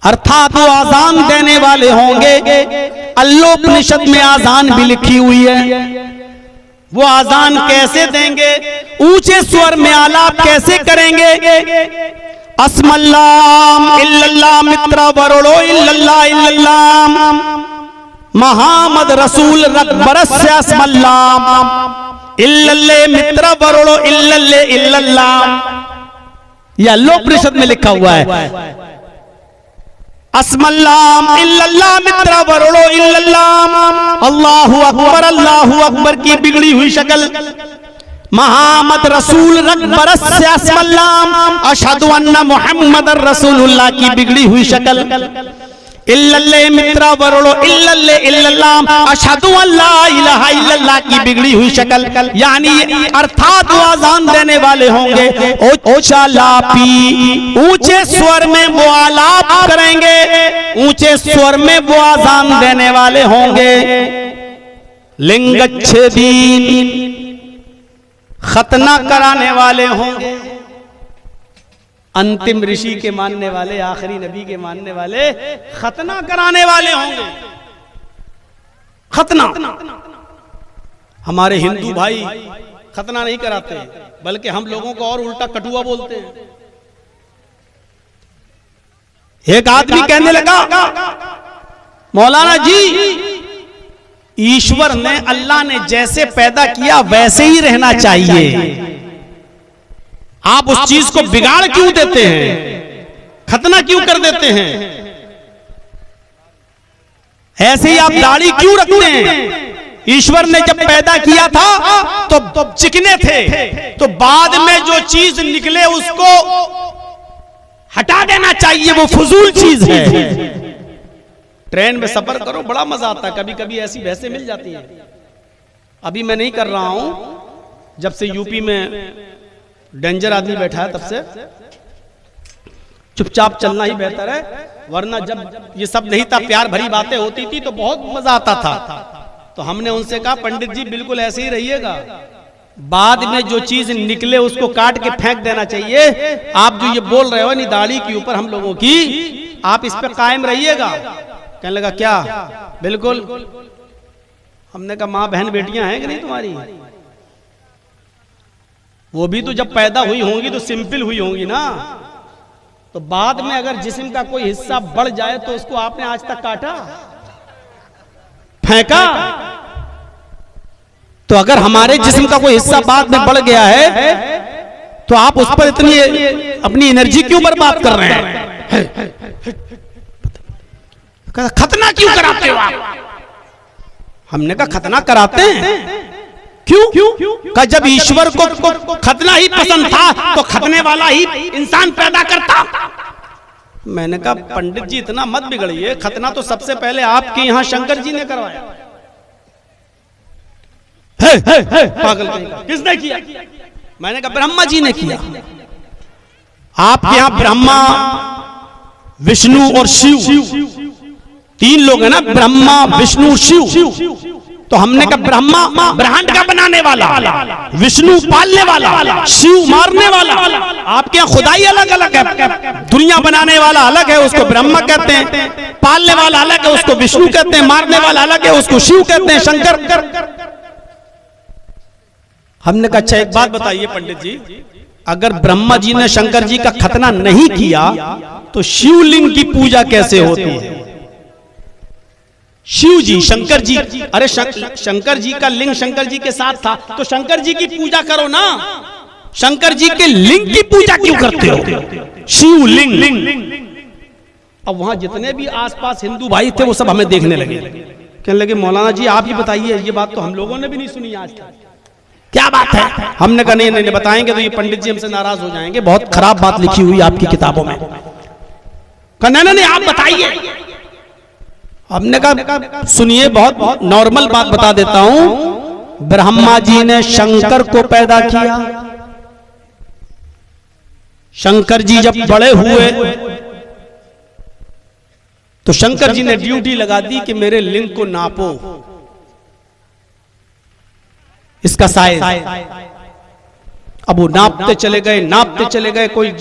अर्थात वो आजान देने वाले होंगे। अल्लोपनिषद में आजान भी लिखी हुई है। वो आजान कैसे देंगे? ऊंचे स्वर में आलाप कैसे करेंगे? अस्मल्लाम इल्लल्लाह मित्रा वरोड़ो इल्लल्लाह इल्लल्लाह मोहम्मद रसूल रकबरस से अस्मल्लाम इल्लल्ले मित्रा वरोड़ो इल्लल्ले इल्लल्लाह, यह अल्लोपनिषद में लिखा हुआ है। अस्मल्लाम इल्लल्लाह मित्रा वरोड़ो इल्लल्लाह, अल्लाहु अकबर की बिगड़ी हुई शक्ल। मोहम्मद रसूल रकबरस से अस्मल्लाम, अशहदु अन्ना मुहम्मदर रसूलुल्लाह की बिगड़ी हुई शक्ल। इल्लल्ले मित्रा वरोड़ो इल्लल्ले इल्लल्लाह, अशहदु अल्ला इलाहा इल्लल्लाह की बिगड़ी हुई शक्ल। यानी अर्थात वो आजान देने वाले होंगे। ओचालापी, ऊंचे स्वर में वो आलाप करेंगे, ऊंचे स्वर में वो आजान देने वाले होंगे। लिंगच्छेदीन, खतना कराने वाले होंगे। अंतिम ऋषि के मानने वाले, आखिरी नबी के मानने वाले खतना कराने वाले होंगे। खतना, हमारे हिंदू भाई खतना नहीं कराते, बल्कि हम लोगों को और उल्टा कटुआ बोलते हैं। एक आदमी कहने लगा, मौलाना जी, ईश्वर ने, अल्लाह ने जैसे पैदा किया वैसे ही रहना चाहिए, आप उस चीज को बिगाड़ क्यों देते हैं? खतना क्यों कर देते हैं? ऐसे ही आप दाढ़ी क्यों रखते हैं? ईश्वर ने जब पैदा किया था तो चिकने थे, तो बाद में जो चीज निकले उसको हटा देना चाहिए, वो फजूल चीज है। ट्रेन में सफर करो, बड़ा मजा आता है। कभी कभी ऐसी भैंसें मिल जाती हैं। अभी मैं नहीं कर रहा हूं, जब से यूपी में डेंजर आदमी बैठा है तब से चुपचाप चलना ही बेहतर है, वरना जब ये सब नहीं था, प्यार भरी बातें होती थी तो बहुत मजा आता था। तो हमने उनसे कहा, पंडित जी बिल्कुल ऐसे ही रहिएगा, बाद में जो चीज निकले उसको काट के फेंक देना चाहिए। आप जो ये बोल रहे हो नहीं दाढ़ी के ऊपर हम लोगों की, आप इस पे कायम रहिएगा। कहने लगा क्या? बिल्कुल। हमने कहा माँ बहन बेटियां हैं कि नहीं तुम्हारी? वो भी तो जब पैदा हुई होंगी तो सिंपल हुई होंगी ना, तो बाद में अगर जिस्म का कोई हिस्सा बढ़ जाए तो उसको आपने आज तक काटा, फेंका? तो अगर हमारे जिस्म का कोई हिस्सा बाद में बढ़ गया है तो आप उस पर इतनी अपनी एनर्जी क्यों बर्बाद कर रहे हैं? खतना क्यों कराते हो आप? हमने कहा खतना कराते हैं। क्यों? का जब ईश्वर को खतना ही पसंद था तो खतने वाला ही इंसान पैदा करता। मैंने कहा पंडित जी इतना मत बिगड़िए, खतना तो सबसे पहले आपके यहाँ शंकर जी ने करवाया। पागल किसने किया? मैंने कहा ब्रह्मा जी ने किया। आपके यहाँ ब्रह्मा, विष्णु और शिव, तीन लोग हैं ना, ब्रह्मा विष्णु शिव। तो हमने कहा ब्रह्मा ब्रह्मांड का बनाने वाला, विष्णु पालने वाला, शिव मारने वाला। आपके यहाँ खुदाई अलग अलग है, दुनिया बनाने वाला अलग है, उसको ब्रह्मा कहते हैं, पालने वाला अलग है, उसको विष्णु कहते हैं, मारने वाला अलग है, उसको शिव कहते हैं, शंकर। हमने कहा अच्छा एक बात बताइए पंडित जी, अगर ब्रह्मा जी ने शंकर जी का खतना नहीं किया तो शिवलिंग की पूजा कैसे होती है? शिव जी, शंकर जी, अरे शंकर जी का लिंग शंकर जी के साथ था, तो शंकर जी की पूजा करो ना, शंकर जी के लिंग की पूजा क्यों करते हो? शिवलिंग। अब वहां जितने भी आसपास हिंदू भाई थे वो सब हमें देखने लगे, कहने लगे मौलाना जी आप ही बताइए, ये बात तो हम लोगों ने भी नहीं सुनी आज तक, क्या बात है? हमने कहा नहीं नहीं बताएंगे तो ये पंडित जी हमसे नाराज हो जाएंगे, बहुत खराब बात लिखी हुई आपकी किताबों में। कहा नहीं आप बताइए। हमने कहा सुनिए, बहुत नॉर्मल बात बता देता हूं, ब्रह्मा जी ने शंकर को पैदा किया, शंकर जी जब बड़े हुए तो शंकर जी ने ड्यूटी लगा दी कि मेरे लिंग को नापो, इसका साइज। अब वो नापते चले गए, कोई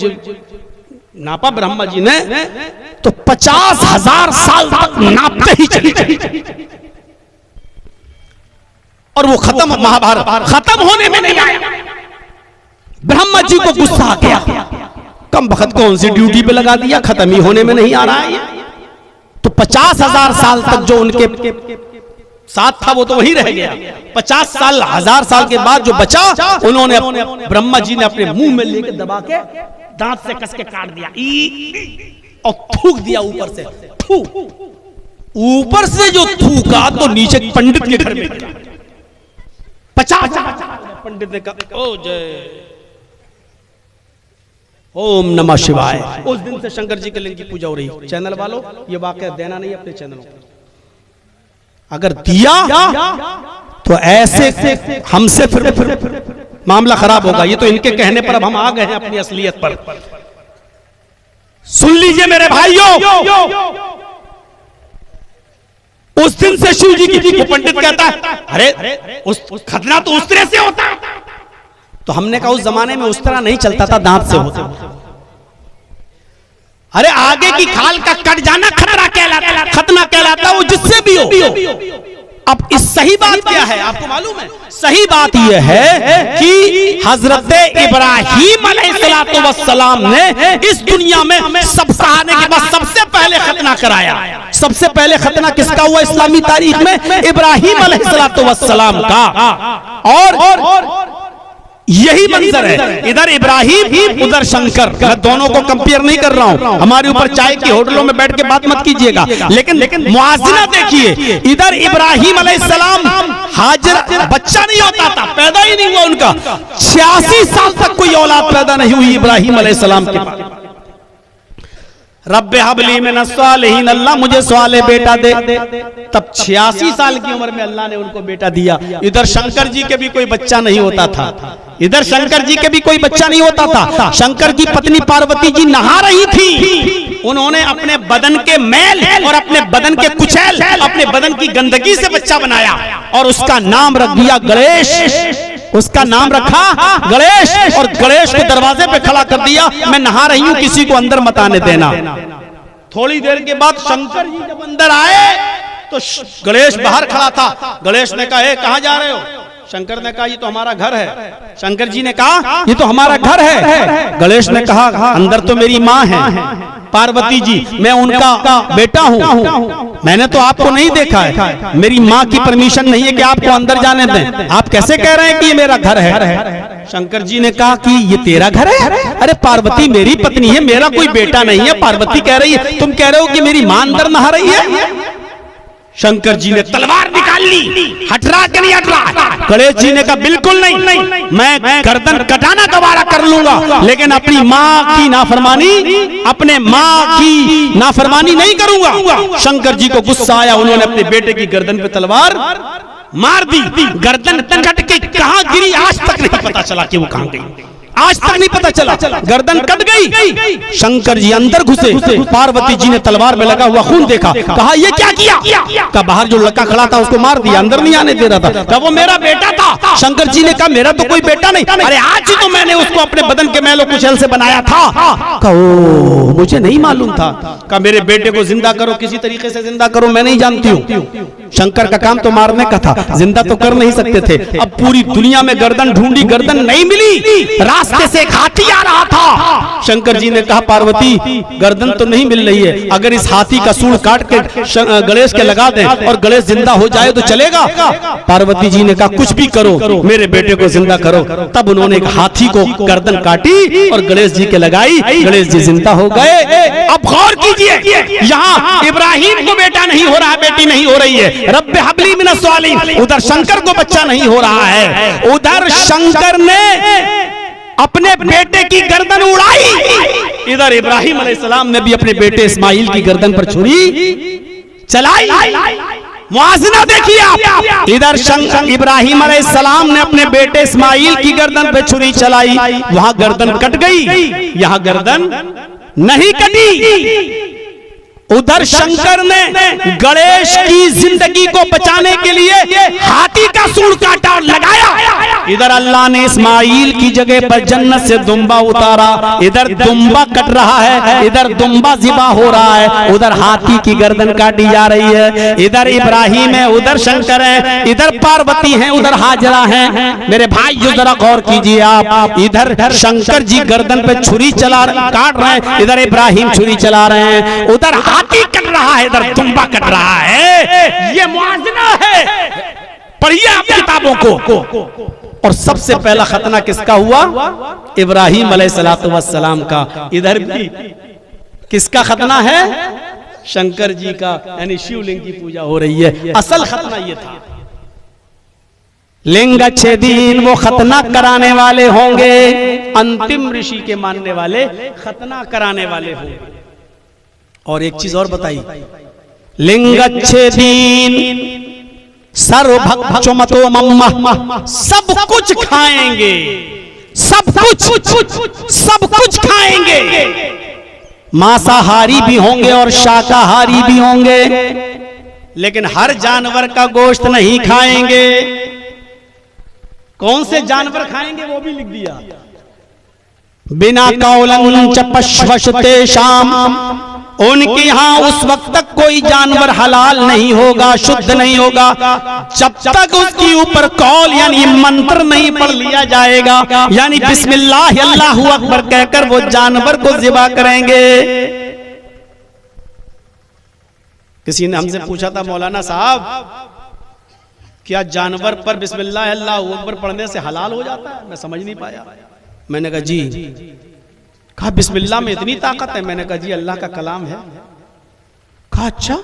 नापा ब्रह्मा जी ने तो 50,000 साल तक नापते ही चले गए, और वो खत्म, महाभारत खत्म होने में नहीं आया। ब्रह्मा जी को गुस्सा आ गया, कम वक्त कौन सी ड्यूटी पे लगा दिया, खत्म ही होने में नहीं आ रहा है। तो 50,000 साल तक जो उनके साथ था वो तो वही रह गया। 50,000 साल के बाद जो बचा, उन्होंने ब्रह्मा जी ने अपने मुंह में लेके दबा के दांत से कस के काट दिया और थूक दिया ऊपर से। ऊपर से जो थूका तो नीचे पंडित के घर में 50 पंडित ने कहा ओ जय ओम नमः शिवाय। उस दिन से शंकर जी के लिंग की पूजा हो रही। चैनल वालों ये वाकया देना नहीं अपने चैनलों को, अगर दिया तो ऐसे हमसे फिर मामला खराब होगा। ये तो इनके कहने पर अब हम आ गए हैं अपनी असलियत पर। सुन लीजिए मेरे भाइयों, उस दिन से शिव जी की पंडित कहता है अरे उस खतना तो उस तरह से होता है। तो हमने कहा उस जमाने में उस तरह नहीं चलता था, दांत से होता। अरे आगे की खाल का कट जाना खतरा कहलाता, खतना कहलाता, वो जिससे भी हो। अब इस सही बात क्या है आपको मालूम है? सही बात यह है कि हजरत इब्राहीम अलैहिस्सलाम ने इस दुनिया में सब सहाने के बाद सबसे पहले खतना कराया। सबसे पहले खतना किसका हुआ इस्लामी तारीख में? इब्राहीम अलैहिस्सलाम का। और यही मंजर है, इधर इब्राहिम उधर शंकर। मैं दोनों को कंपेयर नहीं कर रहा हूं, हमारे ऊपर चाय की होटलों में बैठ के बात मत कीजिएगा, लेकिन मुआज़िना देखिए। इधर इब्राहिम अलैहिस्सलाम हाजिर बच्चा नहीं होता था, पैदा ही नहीं हुआ उनका। 86 साल तक कोई औलाद पैदा नहीं हुई इब्राहिम अलैहिस्सलाम के पास। रब्बे हबली मिनस सालिहीन, अल्लाह मुझे साले बेटा दे। तब 86 साल की उम्र में अल्लाह ने उनको बेटा दिया। इधर शंकर जी के भी कोई बच्चा नहीं होता था, इधर शंकर जी के भी कोई बच्चा नहीं होता था। शंकर की पत्नी पार्वती जी नहा रही थी, उन्होंने अपने बदन के मैल और अपने बदन के कुचैल, अपने बदन की गंदगी से बच्चा बनाया और उसका नाम रख दिया गणेश। उसका नाम रखा गणेश, और गणेश को दरवाजे पे खड़ा कर दिया, मैं नहा रही हूं, किसी को अंदर मत आने देना। थोड़ी देर के बाद शंकर जी जब अंदर आए तो गणेश बाहर खड़ा था। गणेश ने कहा कहां जा रहे हो? शंकर ने कहा ये तो हमारा घर है। शंकर जी ने कहा ये तो हमारा घर है। गणेश ने कहा अंदर तो मेरी माँ है पार्वती जी, मैं उनका बेटा हूँ, मैंने तो आपको नहीं देखा है, मेरी माँ की परमिशन नहीं है कि आपको अंदर जाने दें, आप कैसे कह रहे हैं कि ये मेरा घर है? शंकर जी ने कहा कि ये तेरा घर है? अरे पार्वती मेरी पत्नी है, मेरा कोई बेटा नहीं है। पार्वती कह रही है, तुम कह रहे हो कि मेरी माँ अंदर नहा रही है? शंकर जी ने तलवार निकाल ली, हट रहा कि नहीं हट रहा? गणेश जी ने कहा बिल्कुल नहीं, मैं गर्दन कटाना दोबारा कर लूंगा, लेकिन अपनी माँ की नाफरमानी, अपने माँ की नाफरमानी नहीं करूंगा। शंकर जी को गुस्सा आया, उन्होंने अपने बेटे की गर्दन पे तलवार मार दी। गर्दन कट के कहां गिरी आज तक नहीं पता चला कि वो कहां गई। आज तक नहीं पता चला। गर्दन कट गई, शंकर जी अंदर घुसे, पार्वती जी ने तलवार में लगा हुआ खून देखा, कहा ये क्या किया? कहा बाहर जो लड़का खड़ा था उसको मार दिया, अंदर नहीं आने दे रहा था। कहा वो मेरा बेटा था। शंकर जी ने कहा मेरा तो कोई बेटा नहीं, अरे आज ही तो मैंने उसको अपने बदन के मैलों कुचैल से बनाया था। कहा ओ मुझे नहीं मालूम था। कहा मेरे बेटे को जिंदा करो, किसी तरीके से जिंदा करो, मैं नहीं जानती हूँ। शंकर का काम तो मारने का था, जिंदा तो कर नहीं सकते थे। अब पूरी दुनिया में गर्दन ढूंढी, गर्दन नहीं मिली। रास्ते से एक हाथी आ रहा था। शंकर जी ने कहा पार्वती गर्दन तो नहीं मिल रही है, अगर इस हाथी का सूंड काट के गणेश के लगा दें और गणेश जिंदा हो जाए तो चलेगा? पार्वती जी ने कहा कुछ भी करो, मेरे बेटे को जिंदा करो। तब उन्होंने एक हाथी को गर्दन काटी और गणेश जी के लगाई, गणेश जी जिंदा हो गए। अब गौर कीजिए, यहाँ इब्राहिम को बेटा नहीं हो रहा, बेटी नहीं हो रही है, रब्बे हबली मिनस सालिहीन। उधर शंकर को बच्चा नहीं हो रहा है, उधर शंकर ने अपने बेटे की गर्दन उड़ाई, इधर इब्राहिम अलैहिस्सलाम ने भी अपने बेटे इस्माइल की गर्दन पर छुरी चलाई। मुआज़ना देखिए आप, इधर इब्राहिम अलैहिस्सलाम ने अपने बेटे इस्माइल की गर्दन पे छुरी चलाई, वहां गर्दन कट गई, यहां गर्दन नहीं कटी। उधर शंकर ने गणेश की जिंदगी को बचाने के लिए हाथी का सूंड काटा और लगाया। इधर अल्लाह ने इस्माइल की जगह पर जन्नत से दुम्बा उतारा, इधर दुम्बा कट रहा है, इधर दुम्बा ज़िबा हो रहा है, उधर हाथी की गर्दन काटी जा रही है। इधर इब्राहिम है, उधर शंकर है, इधर पार्वती है, उधर हाजरा है। मेरे भाई जो जरा गौर कीजिए आप, इधर शंकर जी गर्दन पे छुरी काट रहे हैं, इधर इब्राहिम छुरी चला रहे हैं, उधर हाथी कट रहा है, इधर दुम्बा कट रहा है। ये मुआज़ना है, पढ़िए आप किताबों को। और सबसे पहला खतना किसका हुआ? इब्राहिम अलैहिस्सलातु वस्सलाम का। इधर भी किसका खतना है? शंकर जी का, यानी शिवलिंग की पूजा हो रही है। असल खतना ये था। लिंग अच्छे दिन वो खतना कराने वाले होंगे, अंतिम ऋषि के मानने वाले खतना कराने वाले होंगे। और एक चीज और बताई, लिंग अच्छे दिन सर्वभक्षमतो मम्मा, सब कुछ खाएंगे, सब कुछ खाएंगे। मांसाहारी भी होंगे और शाकाहारी भी होंगे, लेकिन हर जानवर का गोश्त नहीं खाएंगे। कौन से जानवर खाएंगे वो भी लिख दिया। बिना कौलन च पश्वशते शाम, उनके यहाँ उस वक्त तक कोई जानवर हलाल नहीं होगा, शुद्ध नहीं होगा, जब तक उसके ऊपर कौल यानी मंत्र नहीं पढ़ लिया जाएगा, यानी बिस्मिल्लाह अल्लाहु अकबर कहकर वो जानवर को ज़िबा करेंगे। किसी ने हमसे पूछा था, मौलाना साहब क्या जानवर पर बिस्मिल्लाह अल्लाहु अकबर पढ़ने से हलाल हो जाता है? मैं समझ नहीं पाया। मैंने कहा जी। कहा बिस्मिल्लाह में इतनी ताकत है? मैंने कहा जी अल्लाह का कलाम है। कहा अच्छा,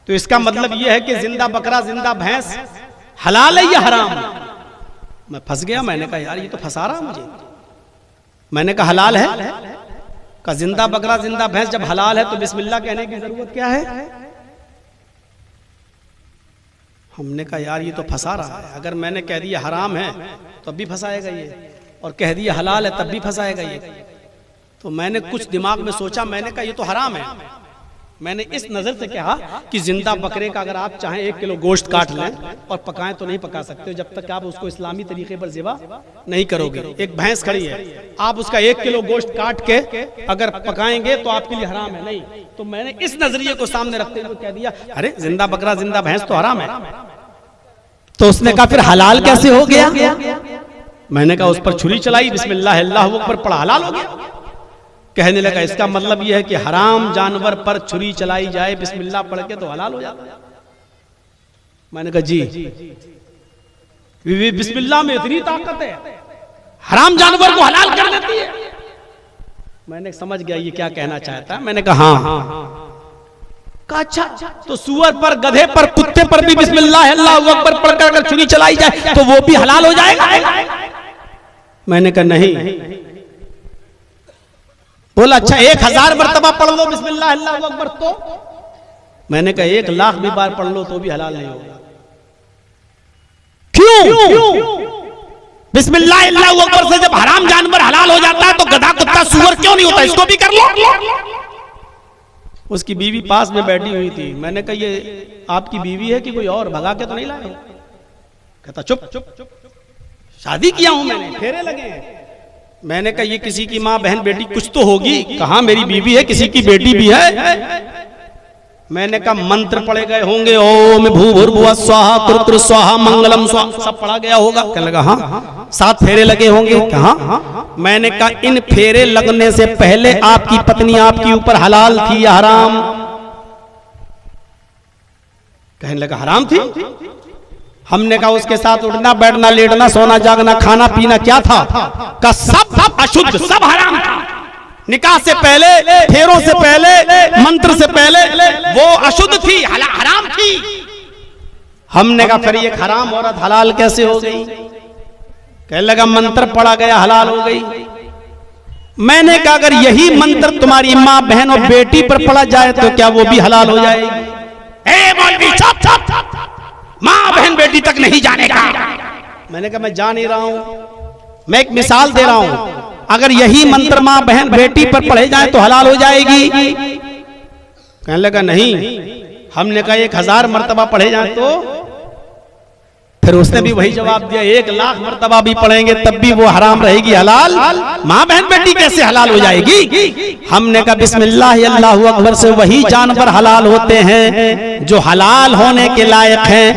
तो इसका मतलब यह है कि जिंदा बकरा जिंदा भैंस हलाल है या हराम? मैं फंस गया। मैंने कहा यार ये तो फंसा रहा मुझे। मैंने कहा हलाल है। कहा जिंदा बकरा जिंदा भैंस जब हलाल है तो बिस्मिल्लाह कहने की जरूरत क्या है? हमने कहा यार ये तो फंसा रहा है। अगर मैंने कह दिया हराम है तो अब भी फंसाएगा ये, और कह दिया हलाल है तब भी फंसाएगा ये। तो मैंने कुछ दिमाग में सोचा, मैंने कहा ये तो हराम है। मैंने इस नजर से कहा कि जिंदा बकरे का अगर आप चाहें 1 किलो गोश्त काट लें और पकाएं तो नहीं पका सकते जब तक आप उसको इस्लामी तरीके पर ज़िबा नहीं करोगे। एक भैंस खड़ी है, आप उसका 1 किलो गोश्त काट के अगर पकाएंगे तो आपके लिए हराम है। नहीं, तो मैंने इस नजरिए को सामने रखते हुए कह दिया अरे जिंदा बकरा जिंदा भैंस तो हराम है। तो उसने कहा फिर हलाल कैसे हो गया? मैंने कहा उस पर छुरी चलाई, बिस्मिल्लाह अल्लाहु अकबर पढ़ा, हलाल हो गया। कहने लगा इसका मतलब यह है कि हराम जानवर पर छुरी चलाई जाए बिस्मिल्लाह पढ़ के तो हलाल हो जाता है। मैंने कहा जी बिस्मिल्लाह में इतनी ताकत है, हराम जानवर को हलाल कर देती है। मैंने समझ गया ये क्या कहना चाहता है। मैंने कहा हाँ। कहा अच्छा, तो सुअर पर, गधे पर, कुत्ते पर भी बिस्मिल्लाह अल्लाहु अकबर पढ़कर अगर छुरी चलाई जाए तो वो भी हलाल हो जाएगा? मैंने कहा नहीं। बोला अच्छा 1000 मरतबा पढ़ लो बिस्मिल्लाह अल्लाहु अकबर तो? मैंने कहा 1 लाख भी बार पढ़ लो तो भी हलाल नहीं होगा। क्यों? बिस्मिल्लाह अल्लाहू अकबर से जब हराम जानवर हलाल हो जाता है तो गधा कुत्ता सुअर क्यों नहीं होता? इसको भी कर लो। उसकी बीवी पास में बैठी हुई थी। मैंने कहा ये आपकी बीवी है कि कोई और, भगा के तो नहीं लाए? कहता चुप चुप चुप, शादी किया हूं मैंने, फेरे लगे हैं। मैंने कहा ये किसी की माँ बहन बेटी कुछ तो होगी। कहा मेरी बीवी है, किसी की बेटी भी है। मैंने कहा मंत्र पढ़े गए होंगे, ओम भूर्भुवः स्वाहा कृत्र स्वाहा मंगलम स्वाहा, सब पढ़ा गया होगा। कहने लगा हाँ। 7 फेरे लगे होंगे। कहा? मैंने कहा इन फेरे लगने से पहले आपकी पत्नी आपके ऊपर हलाल थी या हराम? कहने लगा हराम थी। हमने कहा उसके साथ उठना बैठना लेटना सोना जागना खाना पीना क्या था? का सब अशुद्ध, सब हराम था। निकाह से पहले, फेरों से पहले, मंत्र से पहले वो अशुद्ध थी, हराम थी। हमने कहा फिर ये हराम औरत हलाल कैसे हो गई? कहने लगा मंत्र पढ़ा गया हलाल हो गई। मैंने कहा अगर यही मंत्र तुम्हारी माँ बहन और बेटी पर पढ़ा जाए तो क्या वो भी हलाल हो जाएगी? ए मौलवी चुप चुप, माँ बहन बेटी तक नहीं जाने का। मैंने कहा मैं जान ही रहा हूं, मैं एक मिसाल दे रहा हूं। अगर यही मंत्र माँ बहन बेटी पर पढ़े जाए तो हलाल हो जाएगी? कहने लगा नहीं। हमने कहा 1000 मर्तबा पढ़े जाए तो? फिर उसने भी वही जवाब दिया 1,00,000 मर्तबा भी पढ़ेंगे तब भी वो हराम रहेगी। हलाल माँ बहन बेटी कैसे हलाल हो जाएगी? हमने कहा बिस्मिल्लाह अल्लाहू अकबर से वही जानवर हलाल होते हैं जो हलाल होने के लायक हैं।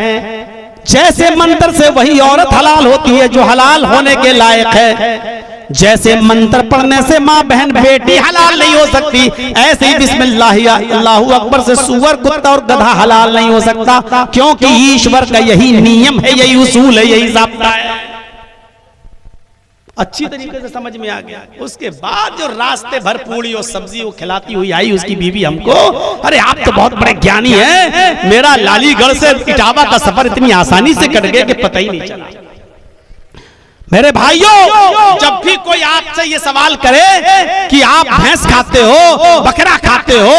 जैसे मंत्र से वही औरत हलाल होती है जो हलाल होने के लायक है। जैसे मंत्र पढ़ने से माँ बहन बेटी हलाल नहीं हो सकती, ऐसे ही बिस्मिल्लाह अल्लाहू अकबर से सुअर कुत्ता और गधा हलाल नहीं हो सकता, क्योंकि ईश्वर का यही नियम है, यही उसूल है, यही ज़ाब्ता है। अच्छी तरीके से समझ में आ गया। उसके बाद जो रास्ते भर पूड़ी और सब्जी वो खिलाती हुई आई उसकी बीवी हमको, अरे आप तो बहुत बड़े ज्ञानी हैं, मेरा लालीगढ़ से इटावा का सफर इतनी आसानी से कट गया कि पता ही नहीं चला। मेरे भाइयों, जब भी कोई आपसे ये सवाल करे कि आप भैंस खाते हो, बकरा खाते हो,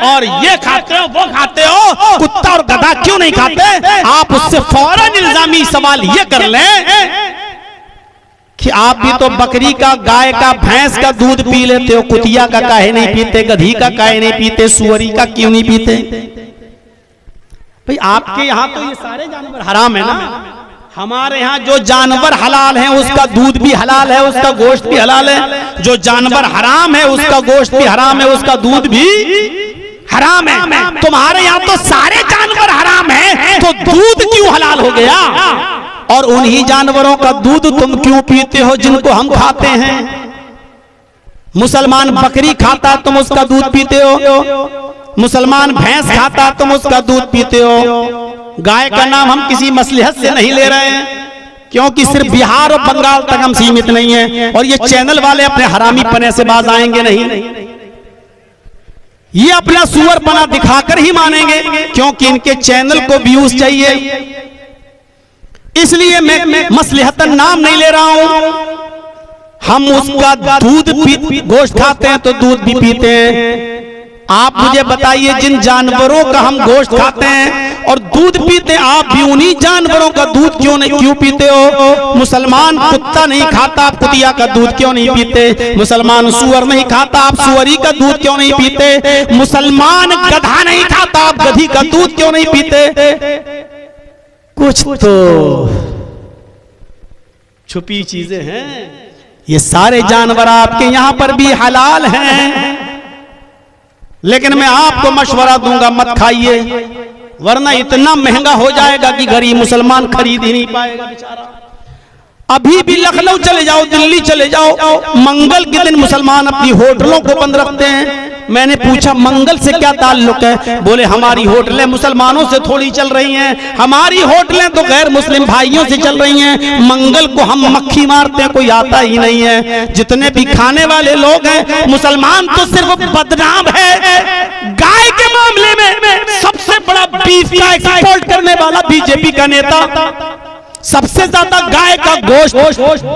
और ये खाते हो, वो खाते हो, कुत्ता और गधा क्यों नहीं खाते, आप उससे फौरन इल्जामी सवाल ये कर लें कि आप भी तो बकरी का, गाय का, भैंस का दूध पी लेते हो, कुतिया का काहे नहीं पीते, गधी का काहे नहीं पीते, सुअरी का क्यों नहीं पीते? भाई आपके यहाँ तो ये सारे जानवर हराम है ना। हमारे यहाँ जो जानवर हलाल है उसका दूध भी हलाल है, उसका गोश्त भी हलाल है। जो जानवर हराम है उसका गोश्त भी हराम है, उसका दूध भी हराम है। तुम्हारे यहाँ तो सारे जानवर हराम है, तो दूध क्यों हलाल हो गया? और उन्हीं जानवरों का दूध तुम क्यों पीते हो जिनको हम खाते हैं? मुसलमान बकरी खाता तुम उसका दूध पीते हो, मुसलमान भैंस खाता तुम उसका दूध पीते हो। गाय का नाम हम किसी मसलहत से नहीं ले रहे हैं, क्योंकि सिर्फ बिहार और बंगाल तक हम सीमित नहीं हैं, और ये चैनल वाले अपने हरामी पने से बाज आएंगे नहीं। ये अपना सुअर पना दिखाकर ही मानेंगे, क्योंकि इनके चैनल को व्यूज चाहिए। इसलिए मैं मसलहतन नाम नहीं ले रहा हूं। हम उसका दूध गोश्त खाते हैं तो दूध भी पीते हैं। आप मुझे बताइए, जिन जानवरों का हम गोश्त खाते हैं और दूध पीते हैं, आप भी उन्हीं जानवरों का दूध क्यों पीते हो? मुसलमान कुत्ता नहीं खाता, आप कुतिया का दूध क्यों नहीं पीते? मुसलमान सुअर नहीं खाता, आप सुअरी का दूध क्यों नहीं पीते? मुसलमान गधा नहीं खाता, आप गधी का दूध क्यों नहीं पीते? कुछ तो छुपी चीजें हैं। ये सारे जानवर आपके यहां पर भी हलाल हैं, लेकिन मैं आपको मशवरा दूंगा मत खाइए, वरना इतना महंगा हो जाएगा कि गरीब मुसलमान खरीद ही नहीं पाएगा बेचारा। अभी भी लखनऊ चले जाओ, दिल्ली चले जाओ, मंगल के दिन मुसलमान अपनी होटलों को बंद रखते हैं। मैंने पूछा मंगल से क्या ताल्लुक है? बोले हमारी होटलें मुसलमानों से थोड़ी चल रही हैं, हमारी होटलें तो गैर मुस्लिम भाइयों से चल रही हैं। मंगल को हम मक्खी मारते हैं, कोई आता ही नहीं है। जितने भी खाने वाले लोग हैं, मुसलमान तो सिर्फ बदनाम है। गाय के मामले में सबसे बड़ा बीफ का एक्सपोर्ट करने वाला बीजेपी का नेता सबसे ज्यादा गाय का गोश्त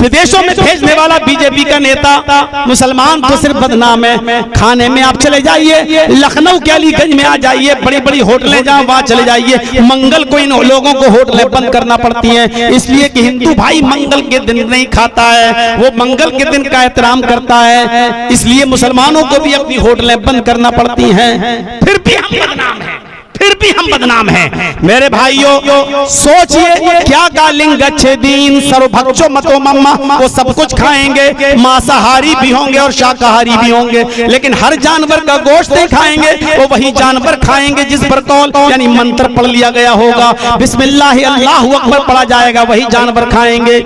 विदेशों में भेजने वाला बीजेपी का नेता। मुसलमान तो सिर्फ बदनाम है। खाने में आप चले जाइए, लखनऊ के अलीगंज में आ जाइए, बड़ी बड़ी होटलें जहाँ वहां चले जाइए, मंगल को इन लोगों को होटलें बंद करना पड़ती हैं, इसलिए कि हिंदू भाई मंगल के दिन नहीं खाता है, वो मंगल के दिन का एहतराम करता है, इसलिए मुसलमानों को भी अपनी होटलें बंद करना पड़ती हैं। फिर भी हम बदनाम हैं, फिर भी हम बदनाम हैं। मेरे भाइयों सोचिए, क्या गालिंग अच्छे दीन सर्वभक्षो मतो मम्मा, वो सब कुछ खाएंगे, मांसाहारी भी होंगे और शाकाहारी भी होंगे, लेकिन हर जानवर का गोश्त नहीं खाएंगे, वो वही जानवर खाएंगे जिस पर कौल यानी मंत्र पढ़ लिया गया होगा, बिस्मिल्लाह अल्लाहु अकबर पढ़ा जाएगा, वही जानवर खाएंगे।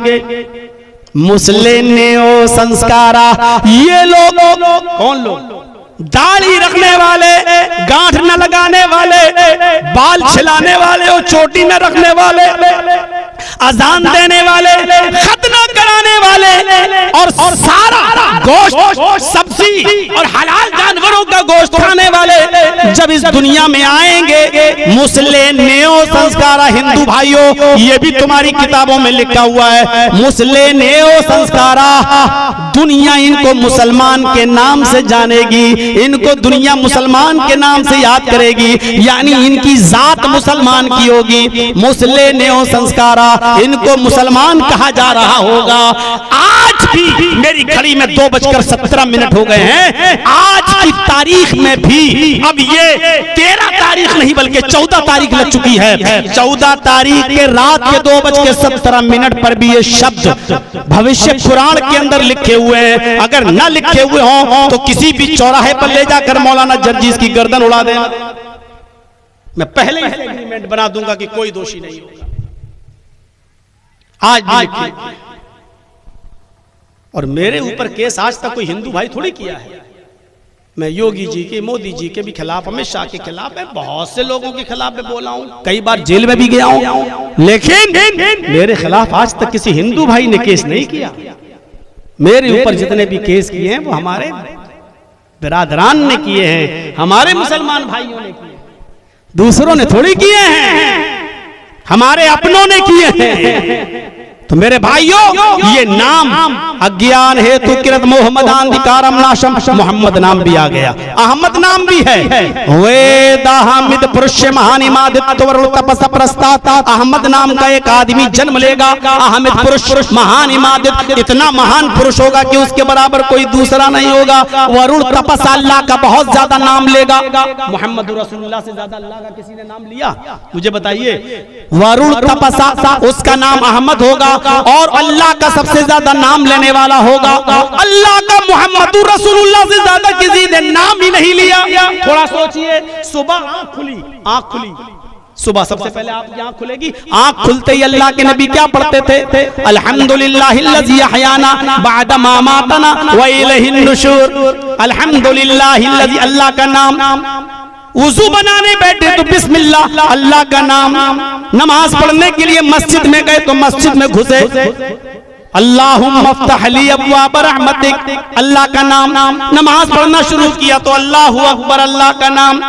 मुस्लिम नेओ संस्कारा, ये लोग कौन लोग? दाढ़ी रखने वाले, गांठ न लगाने वाले, बाल छिलाने वाले और चोटी न रखने वाले, अजान देने वाले, खतना कराने वाले और सारा गोश्त सब्जी और हलाल जानवरों का गोश्त खाने वाले जब इस दुनिया में आएंगे, मुस्लिम नेओ संस्कारा, हिंदू भाइयों ये भी तुम्हारी किताबों में लिखा हुआ है, मुस्लिम नेओ संस्कारा, दुनिया इनको मुसलमान के नाम से जानेगी, इनको दुनिया मुसलमान के नाम से याद करेगी, यानी इनकी जात मुसलमान की होगी। मुस्लिम नेओ संस्कारा, इनको मुसलमान कहा जा रहा होगा। आज भी मेरी घड़ी में 2:17 हो गए हैं, आज की तारीख में भी अब ये 13 तारीख नहीं बल्कि 14 तारीख लग चुकी है, 14 तारीख के रात के 2:17 पर भी ये शब्द भविष्य पुराण के अंदर लिखे हुए हैं। अगर न लिखे हुए हों तो किसी भी चौराहे पर ले जाकर मौलाना जर्जीस की गर्दन उड़ा देना, मैं पहले ही एग्रीमेंट बना दूंगा कि कोई दोषी नहीं होगा। आज भी और मेरे ऊपर केस आज तक कोई हिंदू भाई थोड़ी किया है। मैं योगी जी के, मोदी जी के भी खिलाफ, अमित शाह के खिलाफ है, बहुत से लोगों के खिलाफ मैं बोला हूं, कई बार जेल में भी गया हूं, लेकिन मेरे खिलाफ आज तक किसी हिंदू भाई ने केस नहीं किया। मेरे ऊपर जितने भी केस किए हैं वो हमारे बिरादरान ने किए हैं, हमारे मुसलमान भाइयों ने किए, दूसरों ने थोड़ी किए हैं, हमारे अपनों ने किए हैं। तो मेरे भाइयों, ये नाम अज्ञान हेतु कृत मोहम्मदान दिकारम नाशम, मोहम्मद नाम भी आ गया, अहमद नाम भी है, वेद हामिद पुरुष महानिमादित प्रस्तात, अहमद नाम का एक आदमी जन्म लेगा, अहमद पुरुष महानिमादित, इतना महान पुरुष होगा कि उसके बराबर कोई दूसरा नहीं होगा। वरुण तपस्या, अल्लाह का बहुत ज्यादा नाम लेगा। मोहम्मद रसूलुल्लाह से ज्यादा अल्लाह का किसी ने नाम लिया? मुझे बताइए। वरुण तपस्या, उसका नाम अहमद होगा और अल्लाह का सबसे ज्यादा नाम लेने वाला होगा। अल्लाह का मोहम्मद रसूलुल्लाह से ज्यादा किसी ने नाम ही नहीं लिया। थोड़ा सोचिए, सुबह आंख खुली, सुबह सबसे पहले आपकी आंख खुलेगी, आंख खुलते ही अल्लाह के नबी क्या पढ़ते थे? अल्हम्दुलिल्लाहिल्लज़ी अहयाना बअद मा मातना व इलैहिन नुशूर। अल्हम्दुलिल्लाहिल्लज़ी, अल्लाह का नाम। वुजू बनाने बैठे तो बिस्मिल्लाह, अल्लाह का नाम। नमाज पढ़ने के लिए मस्जिद में गए तो मस्जिद में घुसे, अल्लाहुम्मा फ़्तह ली अब्वाब रहमतिक, अल्लाह का नाम। नमाज पढ़ना शुरू किया तो अल्लाहु अकबर, अल्लाह का नाम।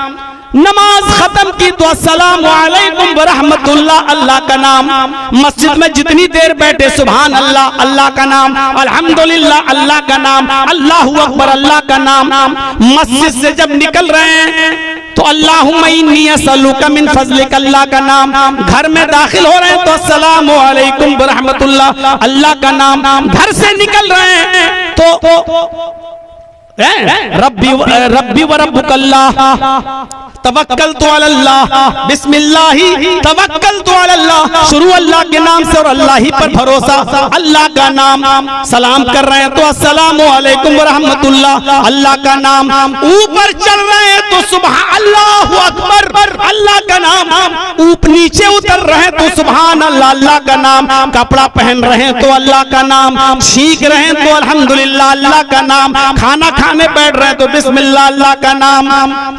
नमाज खत्म की तो अस्सलामु अलैकुम व रहमतुल्लाह, अल्लाह का नाम। मस्जिद में जितनी देर बैठे सुभान अल्लाह, अल्लाह का नाम। अल्हम्दुलिल्लाह, अल्लाह का नाम। अल्लाहु अकबर, अल्लाह का नाम। मस्जिद से जब निकल रहे हैं तो अल्लाहुम्मा इन्नी असअलुका मिन फज़लिक, अल्लाह का नाम। घर में दाखिल हो रहे हैं तो अस्सलामु अलैकुम व रहमतुल्लाह, अल्लाह का नाम। घर से निकल रहे हैं तो रब्बी व रब्बुकल्लाह, तवक्कलतु अलल्लाह, बिस्मिल्लाही तवक्कलतु अलल्लाह, शुरू अल्लाह के नाम से और अल्लाह ही पर भरोसा, अल्लाह का नाम। सलाम कर रहे हैं तो अस्सलामु अलैकुम व रहमतुल्लाह, अल्लाह का नाम। ऊपर चल रहे हैं तो सुबह अल्लाहु अकबर, अल्लाह का नाम। ऊपर नीचे उतर रहे हैं तो सुभान अल्लाह, अल्लाह का नाम। कपड़ा पहन रहे हैं तो अल्लाह का नाम, सीख रहे हैं तो अल्हम्दुलिल्लाह, अल्लाह का नाम। खाना खाने बैठ रहे हैं तो बिस्मिल्लाह अल्लाह का नाम,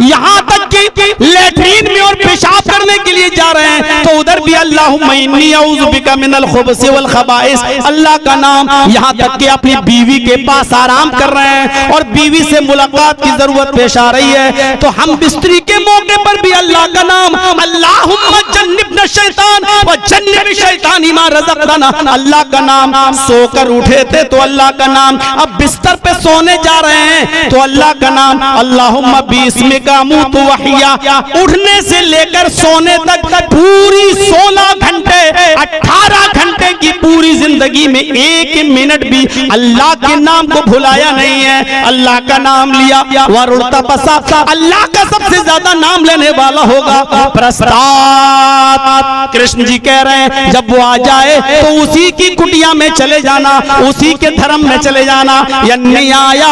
यहाँ तक कि लेटरीन में और पेशाब करने के लिए जा रहे हैं तो उधर भी अल्लाहुम्मा इन्नी अऊज़ु बिका मिनल खुबुसी वल खबाइस, अल्लाह का नाम। यहाँ तक कि अपनी बीवी के पास आराम कर रहे हैं और बीवी से मुलाकात की जरूरत पेश आ रही है तो हम बिस्तरी के मौके पर भी अल्लाह का नाम, अल्लाहुम्मा जन्निबना शैतान व जन्निब शैतानी मा रज़क़तना, अल्लाह का नाम। सोकर उठे थे तो अल्लाह का नाम, अब बिस्तर पे सोने जा रहे हैं तो अल्लाह का नाम, अल्लाहुम्मा बिस्मिका अमूतु व अहया। उठने से लेकर सोने तक पूरी 16 घंटे 18 घंटे की पूरी जिंदगी में 1 मिनट भी अल्लाह के नाम को भुलाया नहीं है। अल्लाह का नाम लिया वह उड़ता बसा, अल्लाह का सबसे ज्यादा नाम लेने वाला होगा प्रस्ताव। कृष्ण जी कह रहे हैं जब वो आ जाए तो उसी की कुटिया में चले जाना, उसी के धर्म में चले जाना। या नहीं आया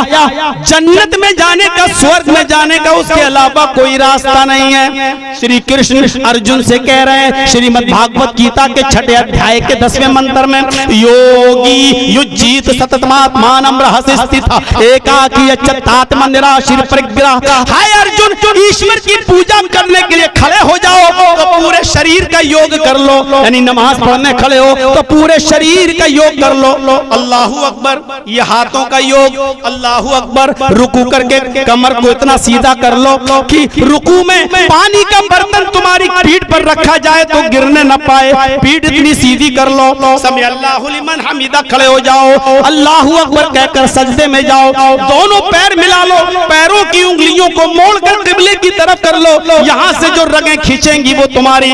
जन्नत में जाने का, स्वर्ग में जाने का, उसके अलावा कोई रास्ता नहीं है। श्री कृष्ण अर्जुन से कह रहे हैं श्रीमद् भागवत गीता के 6 अध्याय के 10वें मंत्र में, योगी युज्जीत सततमात्मानं रहस्य स्थितः एकाकी अच्युतात्मा निराशीर परिग्रह। हाय अर्जुन, ईश्वर की पूजा करने के लिए खड़े हो जाओ तो पूरे शरीर का योग कर लो, यानी नमाज पढ़ने खड़े हो तो पूरे शरीर का योग कर लो। अल्लाहू अकबर, ये हाथों का योग, अल्लाहू अकबर। रुकू करके कमर को इतना सीधा कर लो कि रुकू में पानी का बर्तन तुम्हारी पीठ पर रखा जाए तो गिरने न पाए, पीठ इतनी सीधी कर लो। समी अल्लाहु लिमन हमीदा, खड़े हो जाओ, अल्लाहू अकबर कहकर सजदे में जाओ। दोनों पैर मिला लो, पैरों की उंगलियों को मोड़कर किबले की तरफ कर लो। यहाँ से जो रगें खींचेंगी वो तुम्हारी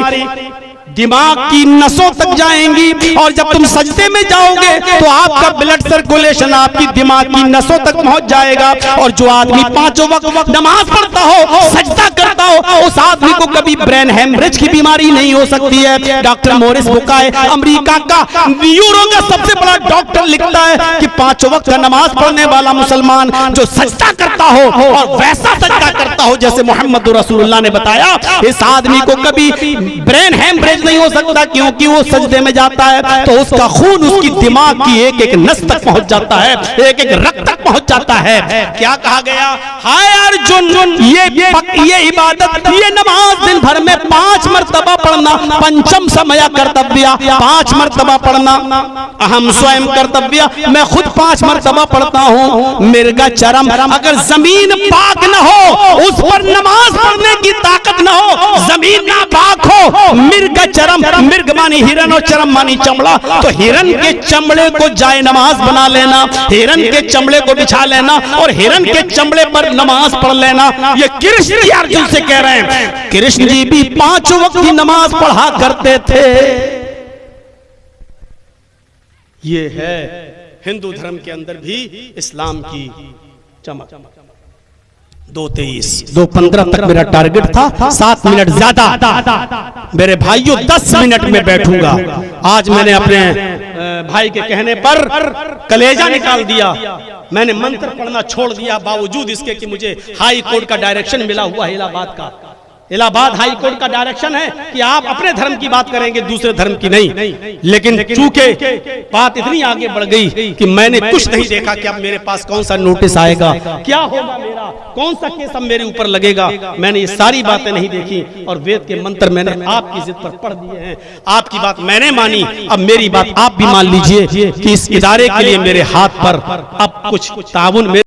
दिमाग की नसों तक जाएंगी और जब तुम सजदे में जाओगे तो आपका ब्लड सर्कुलेशन आपकी दिमाग की नसों तक पहुंच जाएगा। और जो आदमी 5 वक्त नमाज पढ़ता हो, सजदा करता हो, उस आदमी को कभी ब्रेन हेमरेज की बीमारी नहीं हो सकती है। डॉक्टर मोरिस बुकाय, अमेरिका का न्यूरो का सबसे बड़ा डॉक्टर, लिखता है कि 5 वक्त का नमाज पढ़ने वाला मुसलमान जो सजदा करता हो और वैसा सजदा करता हो जैसे मोहम्मद रसूलुल्लाह ने बताया, इस आदमी को कभी ब्रेन हेमरेज नहीं हो सकता, क्योंकि वो सजदे में जाता है तो उसका खून उसकी दिमाग की एक एक नस तक पहुंच जाता है, एक एक रक्त तक पहुंच जाता है। क्या कहा गया? हाय अर्जुन, ये इबादत, ये नमाज दिन भर में 5 मर्तबा पढ़ना, पंचम समय कर्तव्य, 5 मर्तबा पढ़ना, अहम स्वयं कर्तव्य, मैं खुद 5 मर्तबा पढ़ता हूँ। मिर्गा चरम, अगर जमीन पाक न हो, उस पर नमाज पढ़ने की ताकत न हो, जमीन ना पाक हो, मिर्गा चरम, मिर्ग मानी हिरन और चरम मानी चमड़ा, तो हिरन के चमड़े को जाए नमाज बना लेना, हिरन के चमड़े को बिछा लेना और हिरन के चमड़े पर नमाज पढ़ लेना। ये कृष्ण जी अर्जुन से कह रहे हैं। कृष्ण जी भी 5 वक्त की नमाज पढ़ा करते थे। ये है हिंदू धर्म के अंदर भी इस्लाम की चमक। 2:23 2:15 तक मेरा टारगेट था, 7 मिनट ज्यादा। मेरे भाइयों 10 मिनट में बैठूंगा। आज मैंने अपने भाई के कहने पर कलेजा निकाल दिया, मैंने मंत्र पढ़ना छोड़ दिया, बावजूद इसके कि मुझे हाई कोर्ट का डायरेक्शन मिला हुआ है, इलाहाबाद हाई कोर्ट का डायरेक्शन है कि आप अपने धर्म की बात करेंगे, दूसरे धर्म की नहीं। लेकिन चूंकि बात इतनी आगे बढ़ गई कि मैंने कुछ नहीं देखा कि अब मेरे पास कौन सा नोटिस आएगा, क्या होगा, मेरा कौन सा केस अब मेरे ऊपर लगेगा। मैंने ये सारी बातें नहीं देखी और वेद के मंत्र मैंने आपकी जिद पर पढ़ दिए हैं। आपकी बात मैंने मानी, अब मेरी बात आप भी मान लीजिए कि इस इदारे के लिए मेरे हाथ पर अब कुछ ताउन